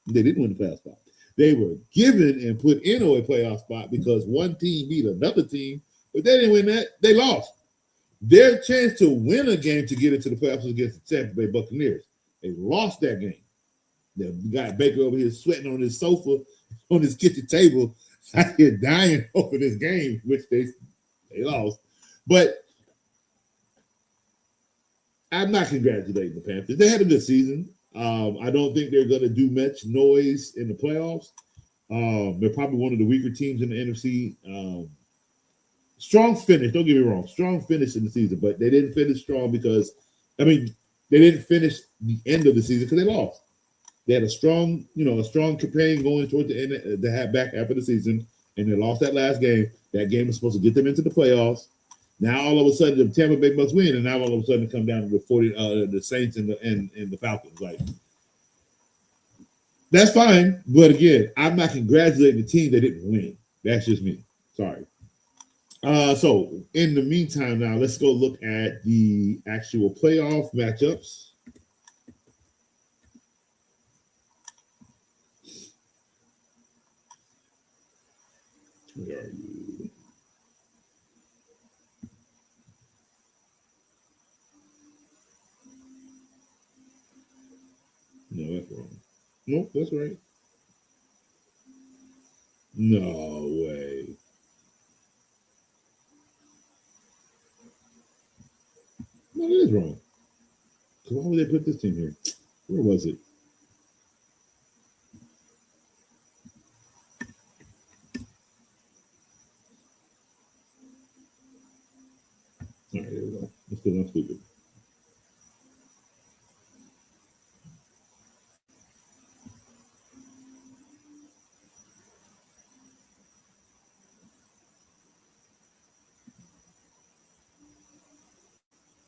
They didn't win the playoff spot. They were given and put in a playoff spot because one team beat another team, but they didn't win that. They lost. Their chance to win a game to get into the playoffs was against the Tampa Bay Buccaneers. They lost that game. The guy Baker over here sweating on his sofa, on his kitchen table, out here dying over this game, which they lost. But I'm not congratulating the Panthers. They had a good season. I don't think they're going to do much noise in the playoffs. They're probably one of the weaker teams in the NFC. Strong finish, don't get me wrong, strong finish in the season, but they didn't finish strong because, they didn't finish the end of the season because they lost. They had a strong campaign going towards the end, back after the season, and they lost that last game. That game was supposed to get them into the playoffs. Now all of a sudden the Tampa Bay must win, and now all of a sudden it come down to the Saints and the Falcons. Like, that's fine, but again, I'm not congratulating the team that didn't win. That's just me. Sorry. So in the meantime, now let's go look at the actual playoff matchups. Where are you? No, that's wrong. Nope, that's right. No way. No, that is wrong. So why would they put this team here? Where was it? All right, there we go. Let's get on stupid.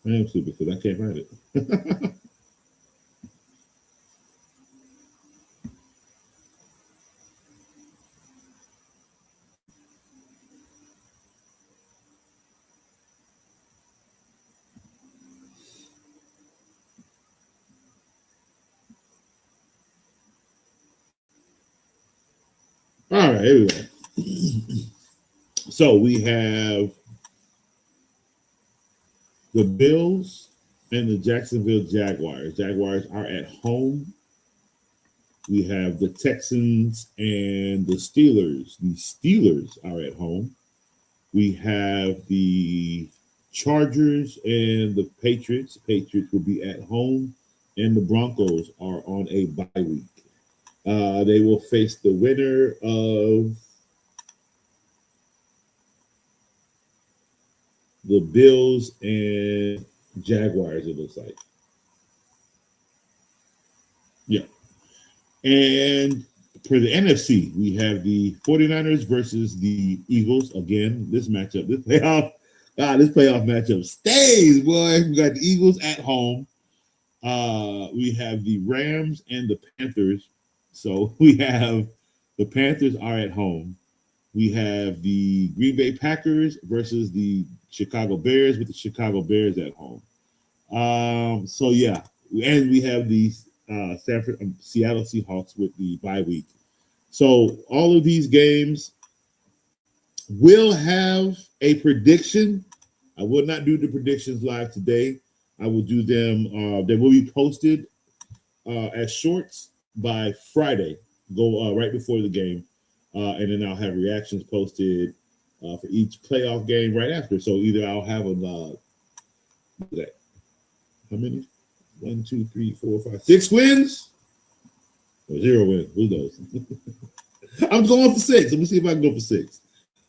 I am stupid because I can't find it. All right, here we go. So we have the Bills and the Jacksonville Jaguars. Jaguars are at home. We have the Texans and the Steelers. The Steelers are at home. We have the Chargers and the Patriots. Patriots will be at home, and the Broncos are on a bye week. They will face the winner of the Bills and Jaguars, it looks like. Yeah. And for the NFC, we have the 49ers versus the Eagles. Again, this playoff matchup stays, boy. We got the Eagles at home. We have the Rams and the Panthers. So we have the Panthers are at home. We have the Green Bay Packers versus the Chicago Bears with the Chicago Bears at home. So yeah, and we have the Seattle Seahawks with the bye week. So all of these games will have a prediction. I will not do the predictions live today. I will do them. They will be posted as shorts by Friday. Go right before the game. And then I'll have reactions posted for each playoff game right after. So either I'll have how many? 1, 2, 3, 4, 5, 6 wins or 0 wins. Who knows? I'm going for 6. Let me see if I can go for 6.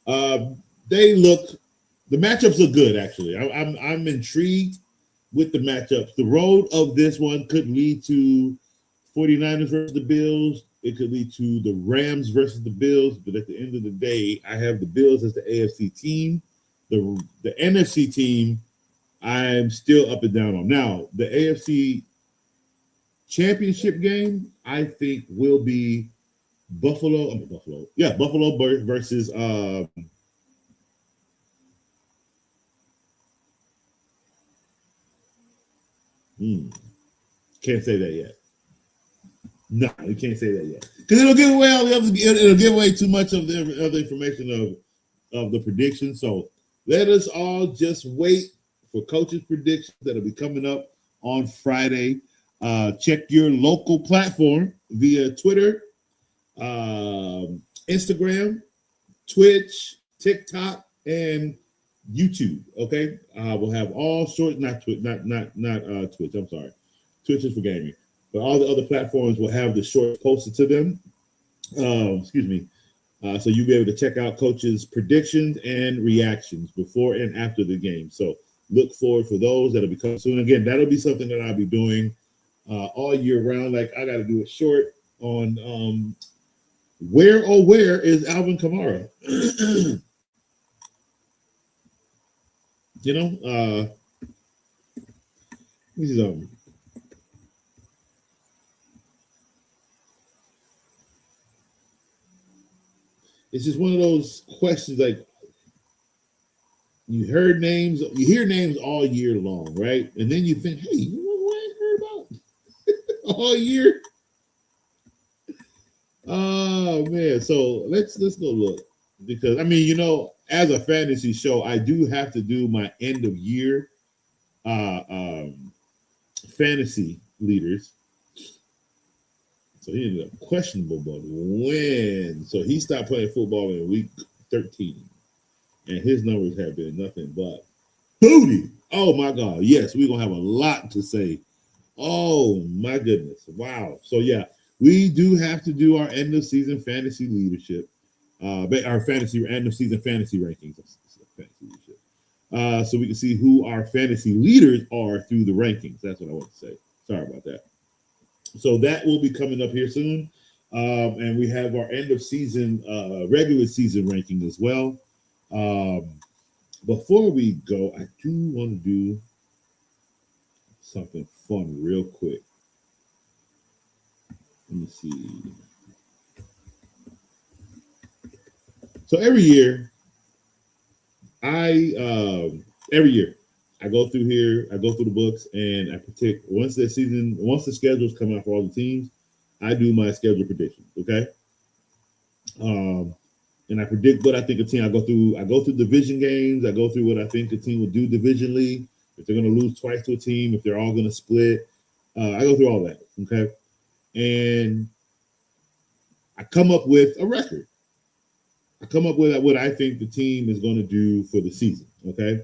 The matchups look good, actually. I'm intrigued with the matchups. The road of this one could lead to 49ers versus the Bills. It could lead to the Rams versus the Bills, but at the end of the day, I have the Bills as the AFC team. The NFC team, I'm still up and down on. Now, the AFC championship game, I think, will be Buffalo. Buffalo versus can't say that yet. No, you can't say that yet because it'll give away all the other. It'll give away too much of the other information of the prediction. So let us all just wait for coaches' predictions that'll be coming up on Friday. Check your local platform via Twitter, Instagram, Twitch, TikTok, and YouTube. Okay, we'll have all sorts. Not Twitch. I'm sorry, Twitch is for gaming, but all the other platforms will have the short posted to them. So you'll be able to check out coaches' predictions and reactions before and after the game. So look forward for those that'll be coming soon. Again, that'll be something that I'll be doing all year round. Like I got to do a short on where is Alvin Kamara? This is it's just one of those questions like you hear names all year long, right? And then you think, hey, you know who I ain't heard about all year? Oh man, so let's go look because as a fantasy show, I do have to do my end of year fantasy leaders. So he ended up questionable, but when? So he stopped playing football in week 13, and his numbers have been nothing but booty. Oh my God! Yes, we're gonna have a lot to say. Oh my goodness! Wow. So yeah, we do have to do our end of season fantasy leadership, our fantasy end of season fantasy rankings. Fantasy leadership. So we can see who our fantasy leaders are through the rankings. That's what I want to say. Sorry about that. So that will be coming up here soon. And we have our end of season, regular season ranking as well. Before we go, I do want to do something fun real quick. Let me see. So every year I go through here, I go through the books, and I predict once the schedules come out for all the teams, I do my schedule predictions. Okay. And I predict what I think a team. I go through division games. I go through what I think a team will do divisionally. If they're going to lose twice to a team, if they're all going to split, I go through all that. Okay. And I come up with a record. I come up with what I think the team is going to do for the season. Okay.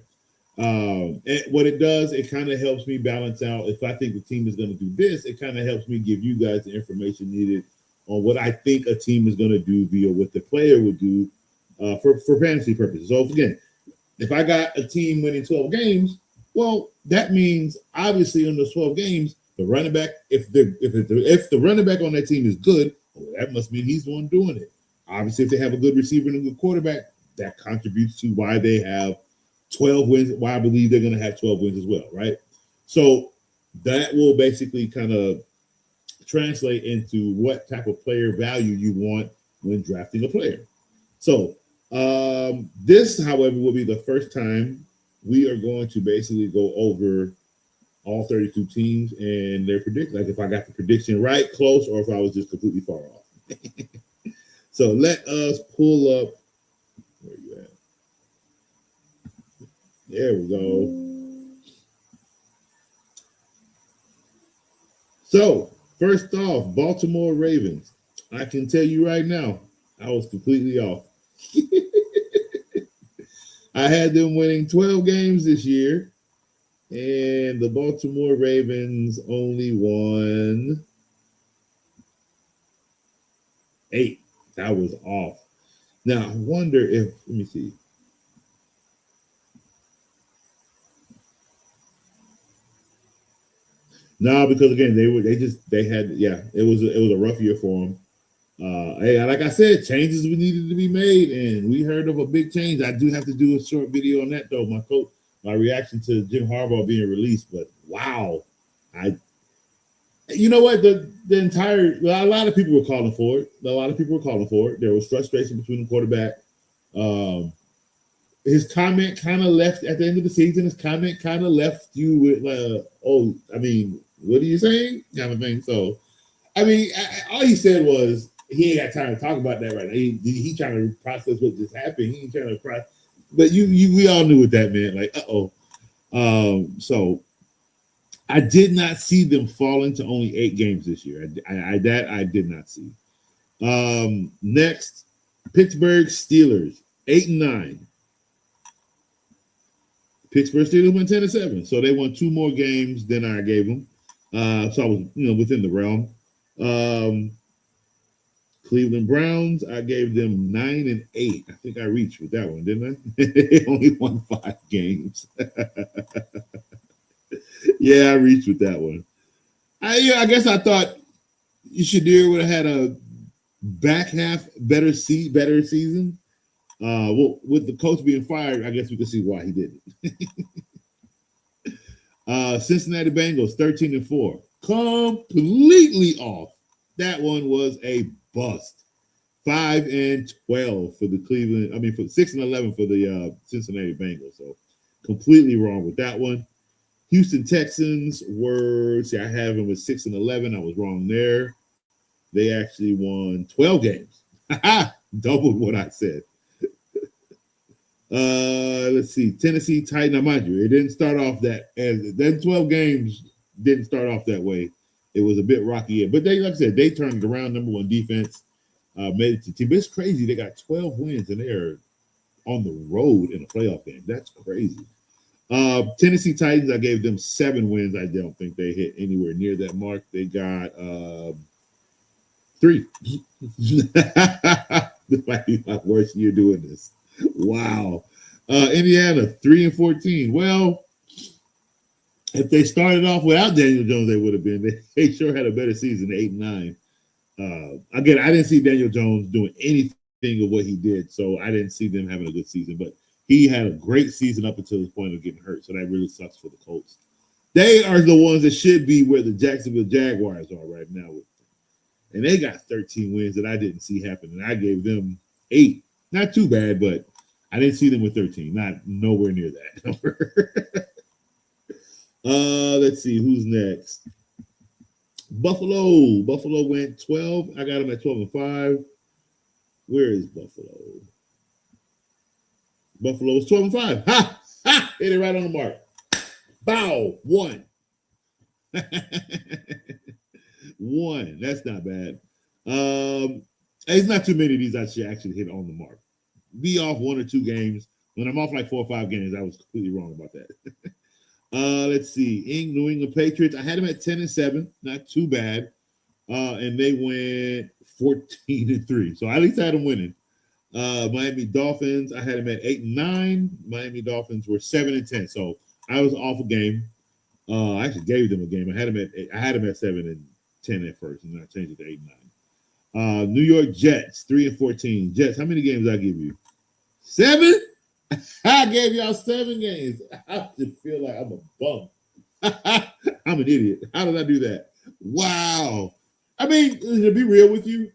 And what it does, it kind of helps me balance out. If I think the team is going to do this, it kind of helps me give you guys the information needed on what I think a team is going to do via what the player would do for fantasy purposes. So again, if I got a team winning 12 games, well, that means obviously in those 12 games, the running back, if the running back on that team is good, well, that must mean he's the one doing it. Obviously, if they have a good receiver and a good quarterback, that contributes to why they have 12 wins, why I believe they're going to have 12 wins as well, right? So that will basically kind of translate into what type of player value you want when drafting a player. So this, however, will be the first time we are going to basically go over all 32 teams and their prediction. Like if I got the prediction right, close, or if I was just completely far off. So let us pull up. Where you at? There we go. So first off, Baltimore Ravens. I can tell you right now, I was completely off. I had them winning 12 games this year, and the Baltimore Ravens only won 8. That was off. Now, I wonder if, let me see. No, because again, it was a rough year for them. Hey, like I said, changes needed to be made, and we heard of a big change. I do have to do a short video on that though. My reaction to Jim Harbaugh being released, but wow, You know what? A lot of people were calling for it. There was frustration between the quarterback. His comment kind of left at the end of the season. His comment kind of left you with, what are you saying? Kind of thing. So, all he said was he ain't got time to talk about that right now. He trying to process what just happened. He ain't trying to process. But we all knew what that meant. Like, so I did not see them falling to only 8 games this year. I did not see. Next, Pittsburgh Steelers 8-9. Pittsburgh Steelers went 10-7, so they won 2 more games than I gave them. So I was, within the realm. Cleveland Browns, I gave them 9-8. I think I reached with that one, didn't I? They only won 5 games. Yeah, I reached with that one. I guess I thought Shadir would have had a back half better season. Well, with the coach being fired, I guess we can see why he didn't. Cincinnati Bengals 13-4, completely off. That one was a bust. 5-12 for the Cleveland. For 6-11 for the Cincinnati Bengals. So completely wrong with that one. Houston Texans I have them at 6-11. I was wrong there. They actually won 12 games. Doubled what I said. Let's see. Tennessee Titans. Now, mind you, it didn't start off that 12 games didn't start off that way. It was a bit rocky. But they, like I said, they turned it around. Number 1 defense. Made it to team. But it's crazy. They got 12 wins and they're on the road in a playoff game. That's crazy. Tennessee Titans, I gave them 7 wins. I don't think they hit anywhere near that mark. They got 3. This might be my worst year doing this. Wow. Indiana 3-14. Well, if they started off without Daniel Jones, they would have been. They sure had a better season, 8-9. Again, I didn't see Daniel Jones doing anything of what he did, so I didn't see them having a good season. But he had a great season up until the point of getting hurt, so that really sucks for the Colts. They are the ones that should be where the Jacksonville Jaguars are right now. And they got 13 wins that I didn't see happen, and I gave them 8. Not too bad, but I didn't see them with 13. Not nowhere near that number. Let's see who's next. Buffalo. Buffalo went 12. I got them at 12-5. Where is Buffalo? Buffalo is 12-5. Ha! Ha! Hit it right on the mark. Bow. 1. 1. That's not bad. It's not too many of these I should actually hit on the mark. Be off 1 or 2 games. When I'm off like 4 or 5 games, I was completely wrong about that. Let's see. New England Patriots. I had them at 10-7. Not too bad. And they went 14-3. So I at least had them winning. Miami Dolphins. I had them at 8-9. Miami Dolphins were 7-10. So I was off a game. I actually gave them a game. I had them at 7-10 at first, and I changed it to 8-9. New York Jets 3-14. Jets. How many games did I give you? 7. I gave y'all 7 games. I just feel like I'm a bum. I'm an idiot. How did I do that? Wow. To be real with you,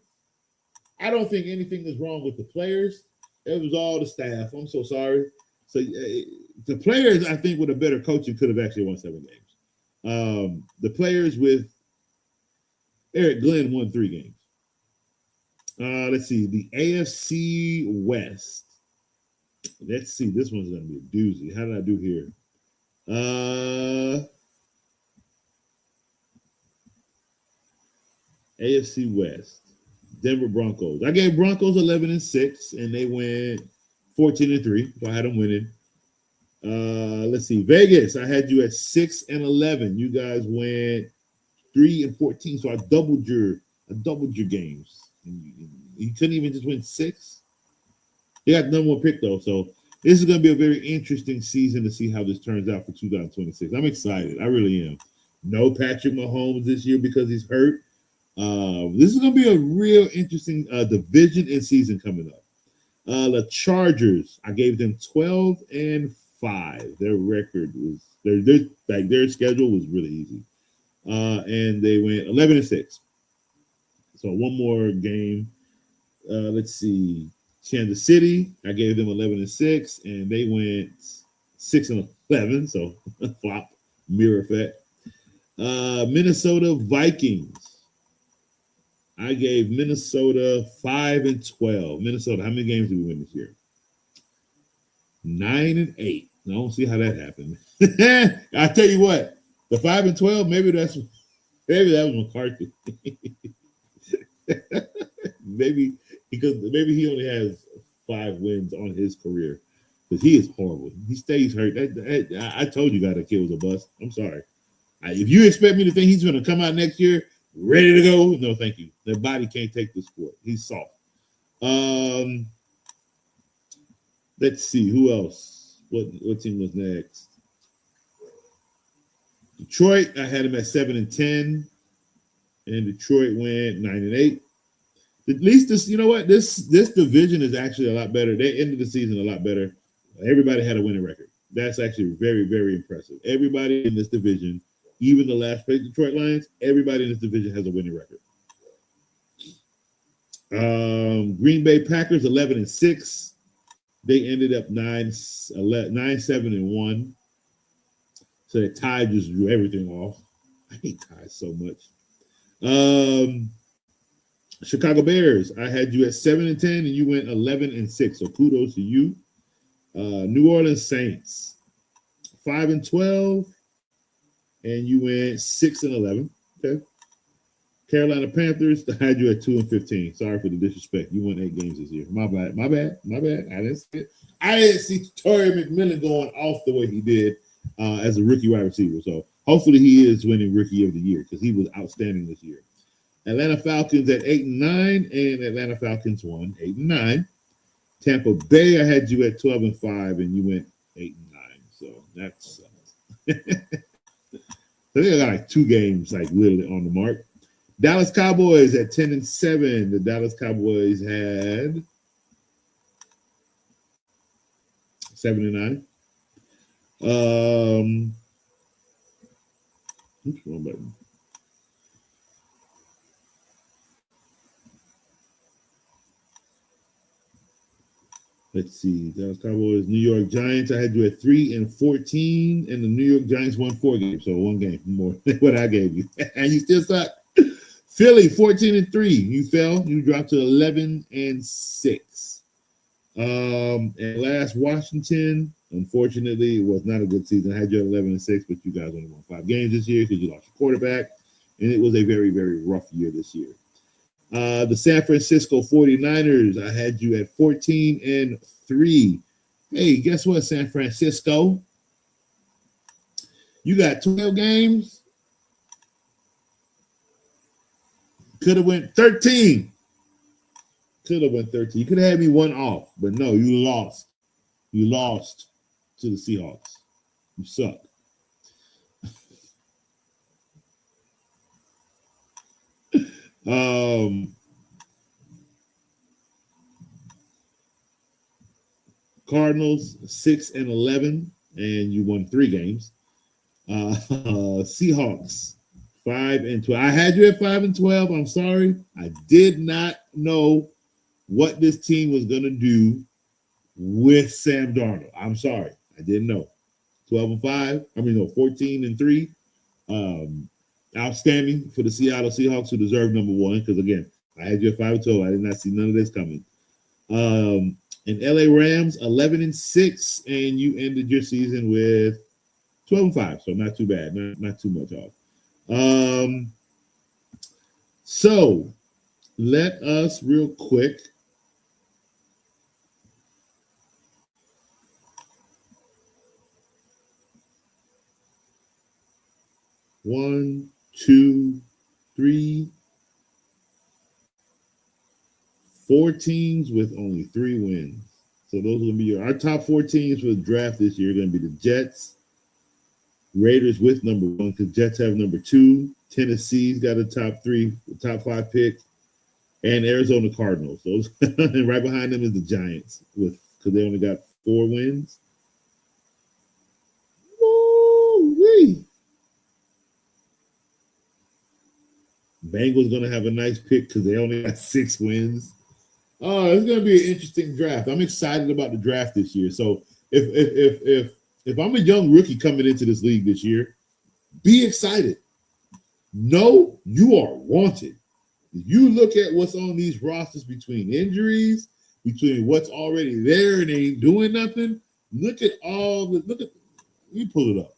I don't think anything is wrong with the players. It was all the staff. I'm so sorry. So the players, I think, with a better coaching could have actually won 7 games. The players with Eric Glenn won 3 games. Let's see. The AFC West. Let's see. This one's going to be a doozy. How did I do here? AFC West. Denver Broncos. I gave Broncos 11-6, and they went 14-3. So I had them winning. Let's see. Vegas. I had you at 6-11. You guys went 3-14. So I doubled your games. You couldn't even just win 6. They got the number 1 pick, though. So this is going to be a very interesting season to see how this turns out for 2026. I'm excited. I really am. No Patrick Mahomes this year because he's hurt. This is going to be a real interesting division and season coming up. The Chargers, I gave them 12-5. Their record was their schedule was really easy. and they went 11-6. So one more game. Let's see. Kansas City, I gave them 11-6, and they went 6-11. So flop, mirror effect. Minnesota Vikings. I gave Minnesota 5-12. Minnesota, how many games did we win this year? 9-8. I don't see how that happened. I tell you what, the 5-12, maybe that was McCarthy. maybe he only has 5 wins on his career because he is horrible. He stays hurt. I told you that kid was a bust. I'm sorry. If you expect me to think he's going to come out next year ready to go, no, thank you. Their body can't take the sport. He's soft. Let's see who else. What team was next? Detroit. I had him at 7-10, and Detroit went 9-8. At least this, you know what? This division is actually a lot better. They ended the season a lot better. Everybody had a winning record. That's actually very, very impressive. Everybody in this division, even the last place Detroit Lions, everybody in this division has a winning record. Green Bay Packers 11-6. They ended up 9-7-1. So the tie just drew everything off. I hate ties so much. Chicago Bears, I had you at 7-10, and you went 11-6. So kudos to you. New Orleans Saints 5-12, and you went 6-11. Okay. Carolina Panthers, I had you at 2-15. Sorry for the disrespect. You won 8 games this year. My bad. I didn't see Torrey McMillan going off the way he did as a rookie wide receiver. So hopefully he is winning Rookie of the Year because he was outstanding this year. Atlanta Falcons at 8-9, and Atlanta Falcons won 8-9. Tampa Bay, I had you at 12-5, and you went 8-9. So that's I think I got like 2 games like literally on the mark. Dallas Cowboys at 10-7. The Dallas Cowboys had 7-9. Oops, wrong button. Let's see. Dallas Cowboys, New York Giants. I had you at 3-14, and the New York Giants won 4 games, so 1 game more than what I gave you. And you still suck. Philly 14-3. You fell. You dropped to 11-6. And last, Washington. Unfortunately, it was not a good season. I had you at 11-6, but you guys only won 5 games this year because you lost your quarterback, and it was a very, very rough year this year. The San Francisco 49ers, I had you at 14-3. Hey, guess what, San Francisco? You got 12 games. Could have went 13. You could have had me 1 off, but no, you lost. You lost to the Seahawks. You suck. Cardinals 6-11, and you won 3 games. Seahawks 5-12. I had you at 5-12. I'm sorry. I did not know what this team was going to do with Sam Darnold. I'm sorry. I didn't know. 14-3. Outstanding for the Seattle Seahawks, who deserve number 1, because, again, I had you at 5-12. I did not see none of this coming. And LA Rams 11-6, and you ended your season with 12-5, so not too bad, not too much off. So let us real quick one, two, three, 4 teams with only 3 wins. So those are going to be our top 4 teams for the draft this year. Are going to be the Jets, Raiders with number 1 because Jets have number 2. Tennessee's got a top 5 pick, and Arizona Cardinals. Those and right behind them is the Giants because they only got 4 wins. Woo-wee. Bengals going to have a nice pick because they only got 6 wins. Oh, it's going to be an interesting draft. I'm excited about the draft this year. So if I'm a young rookie coming into this league this year, be excited. Know you are wanted. If you look at what's on these rosters between injuries, between what's already there and they ain't doing nothing, look at let me pull it up.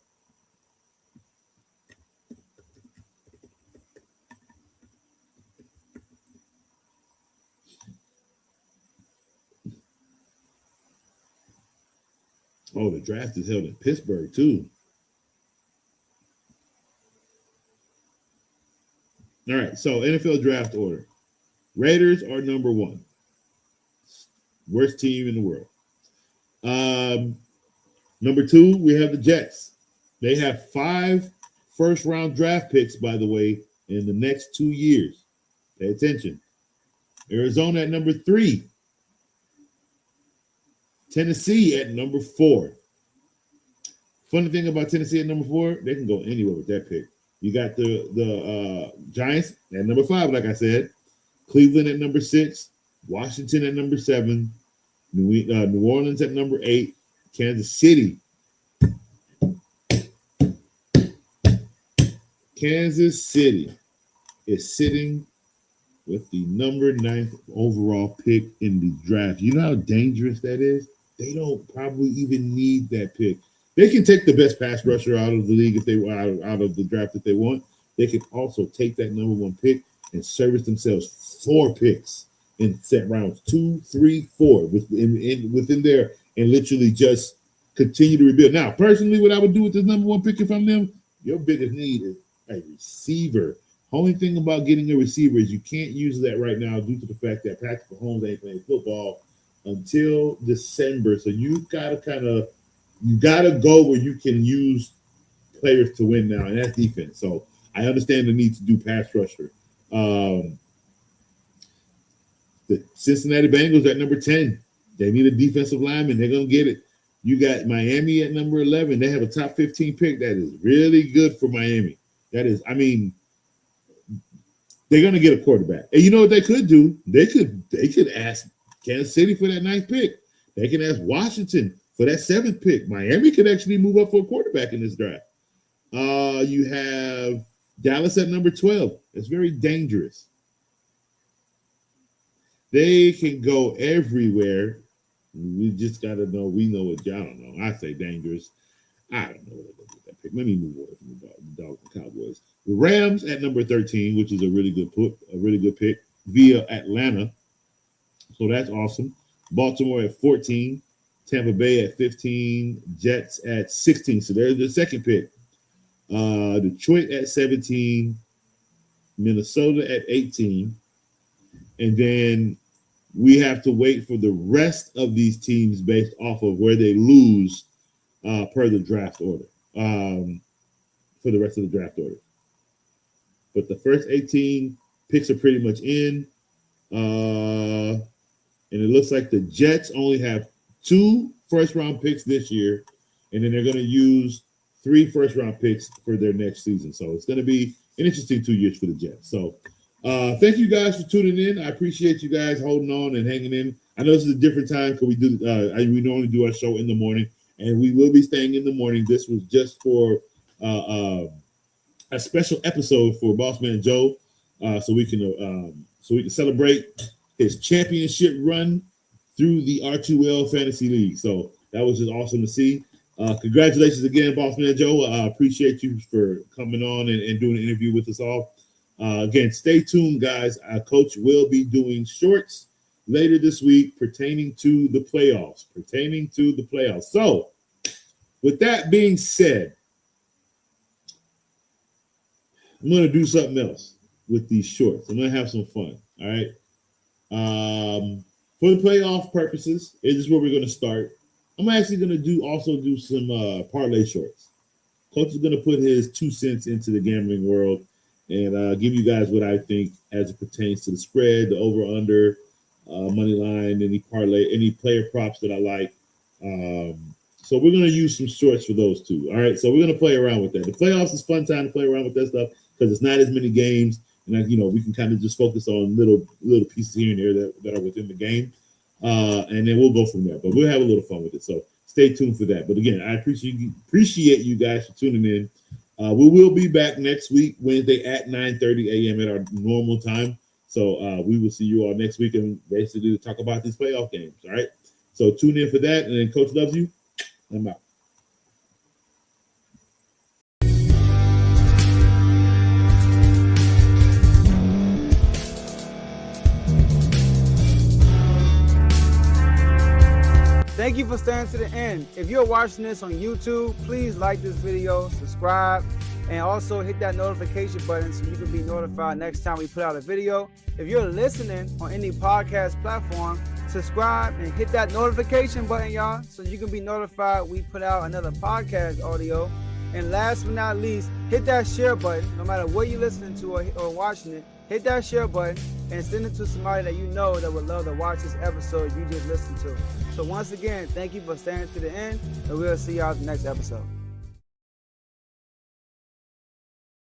Oh, the draft is held in Pittsburgh, too. All right, so NFL draft order. Raiders are number 1. Worst team in the world. Number 2, we have the Jets. They have 5 first-round draft picks, by the way, in the next 2 years. Pay attention. Arizona at number 3. Tennessee at number 4. Funny thing about Tennessee at number 4, they can go anywhere with that pick. You got the Giants at number 5, like I said. Cleveland at number 6. Washington at number 7. New Orleans at number 8. Kansas City. Kansas City is sitting with the number 9th overall pick in the draft. You know how dangerous that is? They don't probably even need that pick. They can take the best pass rusher out of the league if they were out of the draft if they want. They can also take that number 1 pick and service themselves 4 picks in set rounds 2, 3, 4 within there and literally just continue to rebuild. Now, personally, what I would do with this number 1 pick if I'm them, your biggest need is a receiver. Only thing about getting a receiver is you can't use that right now due to the fact that Patrick Mahomes ain't playing football until December. So you gotta go where you can use players to win now, and that's defense. So I understand the need to do pass rusher. The Cincinnati Bengals at number 10. They need a defensive lineman. They're gonna get it. You got Miami at number 11. They have a top 15 pick. That is really good for Miami. That is, I mean, they're gonna get a quarterback. And you know what they could do? They could ask Kansas City for that 9th pick. They can ask Washington for that 7th pick. Miami could actually move up for a quarterback in this draft. You have Dallas at number 12. It's very dangerous. They can go everywhere. We just got to know. We know what y'all don't know. I say dangerous. I don't know what they're going to do with that pick. Let me move on from the Dogs and Cowboys. The Rams at number 13, which is a really good pick via Atlanta. So that's awesome. Baltimore at 14. Tampa Bay at 15. Jets at 16. So there's the 2nd pick. Detroit at 17. Minnesota at 18. And then we have to wait for the rest of these teams based off of where they lose per the draft order. For the rest of the draft order. But the first 18 picks are pretty much in. And it looks like the Jets only have 2 first-round picks this year. And then they're going to use 3 first-round picks for their next season. So it's going to be an interesting 2 years for the Jets. So thank you guys for tuning in. I appreciate you guys holding on and hanging in. I know this is a different time because we normally do our show in the morning, and we will be staying in the morning. This was just for a special episode for Boss Man Joe, so we can celebrate his championship run through the R2L Fantasy League. So that was just awesome to see. Congratulations again, Boss Man Joe. I appreciate you for coming on and doing an interview with us all. Again, stay tuned, guys. Coach will be doing shorts later this week pertaining to the playoffs. So, with that being said, I'm going to do something else with these shorts. I'm going to have some fun, all right? For the playoff purposes, this is where we're going to start. I'm actually going to do some parlay shorts. Coach is going to put his 2 cents into the gambling world and give you guys what I think as it pertains to the spread, the over-under, money line, any parlay, any player props that I like. So we're going to use some shorts for those 2. All right, so we're going to play around with that. The playoffs is fun time to play around with that stuff because it's not as many games, and we can kind of just focus on little pieces here and there that are within the game, and then we'll go from there. But we'll have a little fun with it. So stay tuned for that. But again, I appreciate you guys for tuning in. We will be back next week, Wednesday at 9:30 a.m. at our normal time. So we will see you all next week and basically talk about these playoff games. All right. So tune in for that. And then Coach loves you. I'm out. Thank you for staying to the end. If you're watching this on YouTube, please like this video, subscribe, and also hit that notification button so you can be notified next time we put out a video. If you're listening on any podcast platform, subscribe and hit that notification button, y'all, so you can be notified we put out another podcast audio. And last but not least, hit that share button. No matter what you're listening to or watching it, hit that share button and send it to somebody that you know that would love to watch this episode you just listened to. So once again, thank you for staying to the end, and we'll see y'all in the next episode.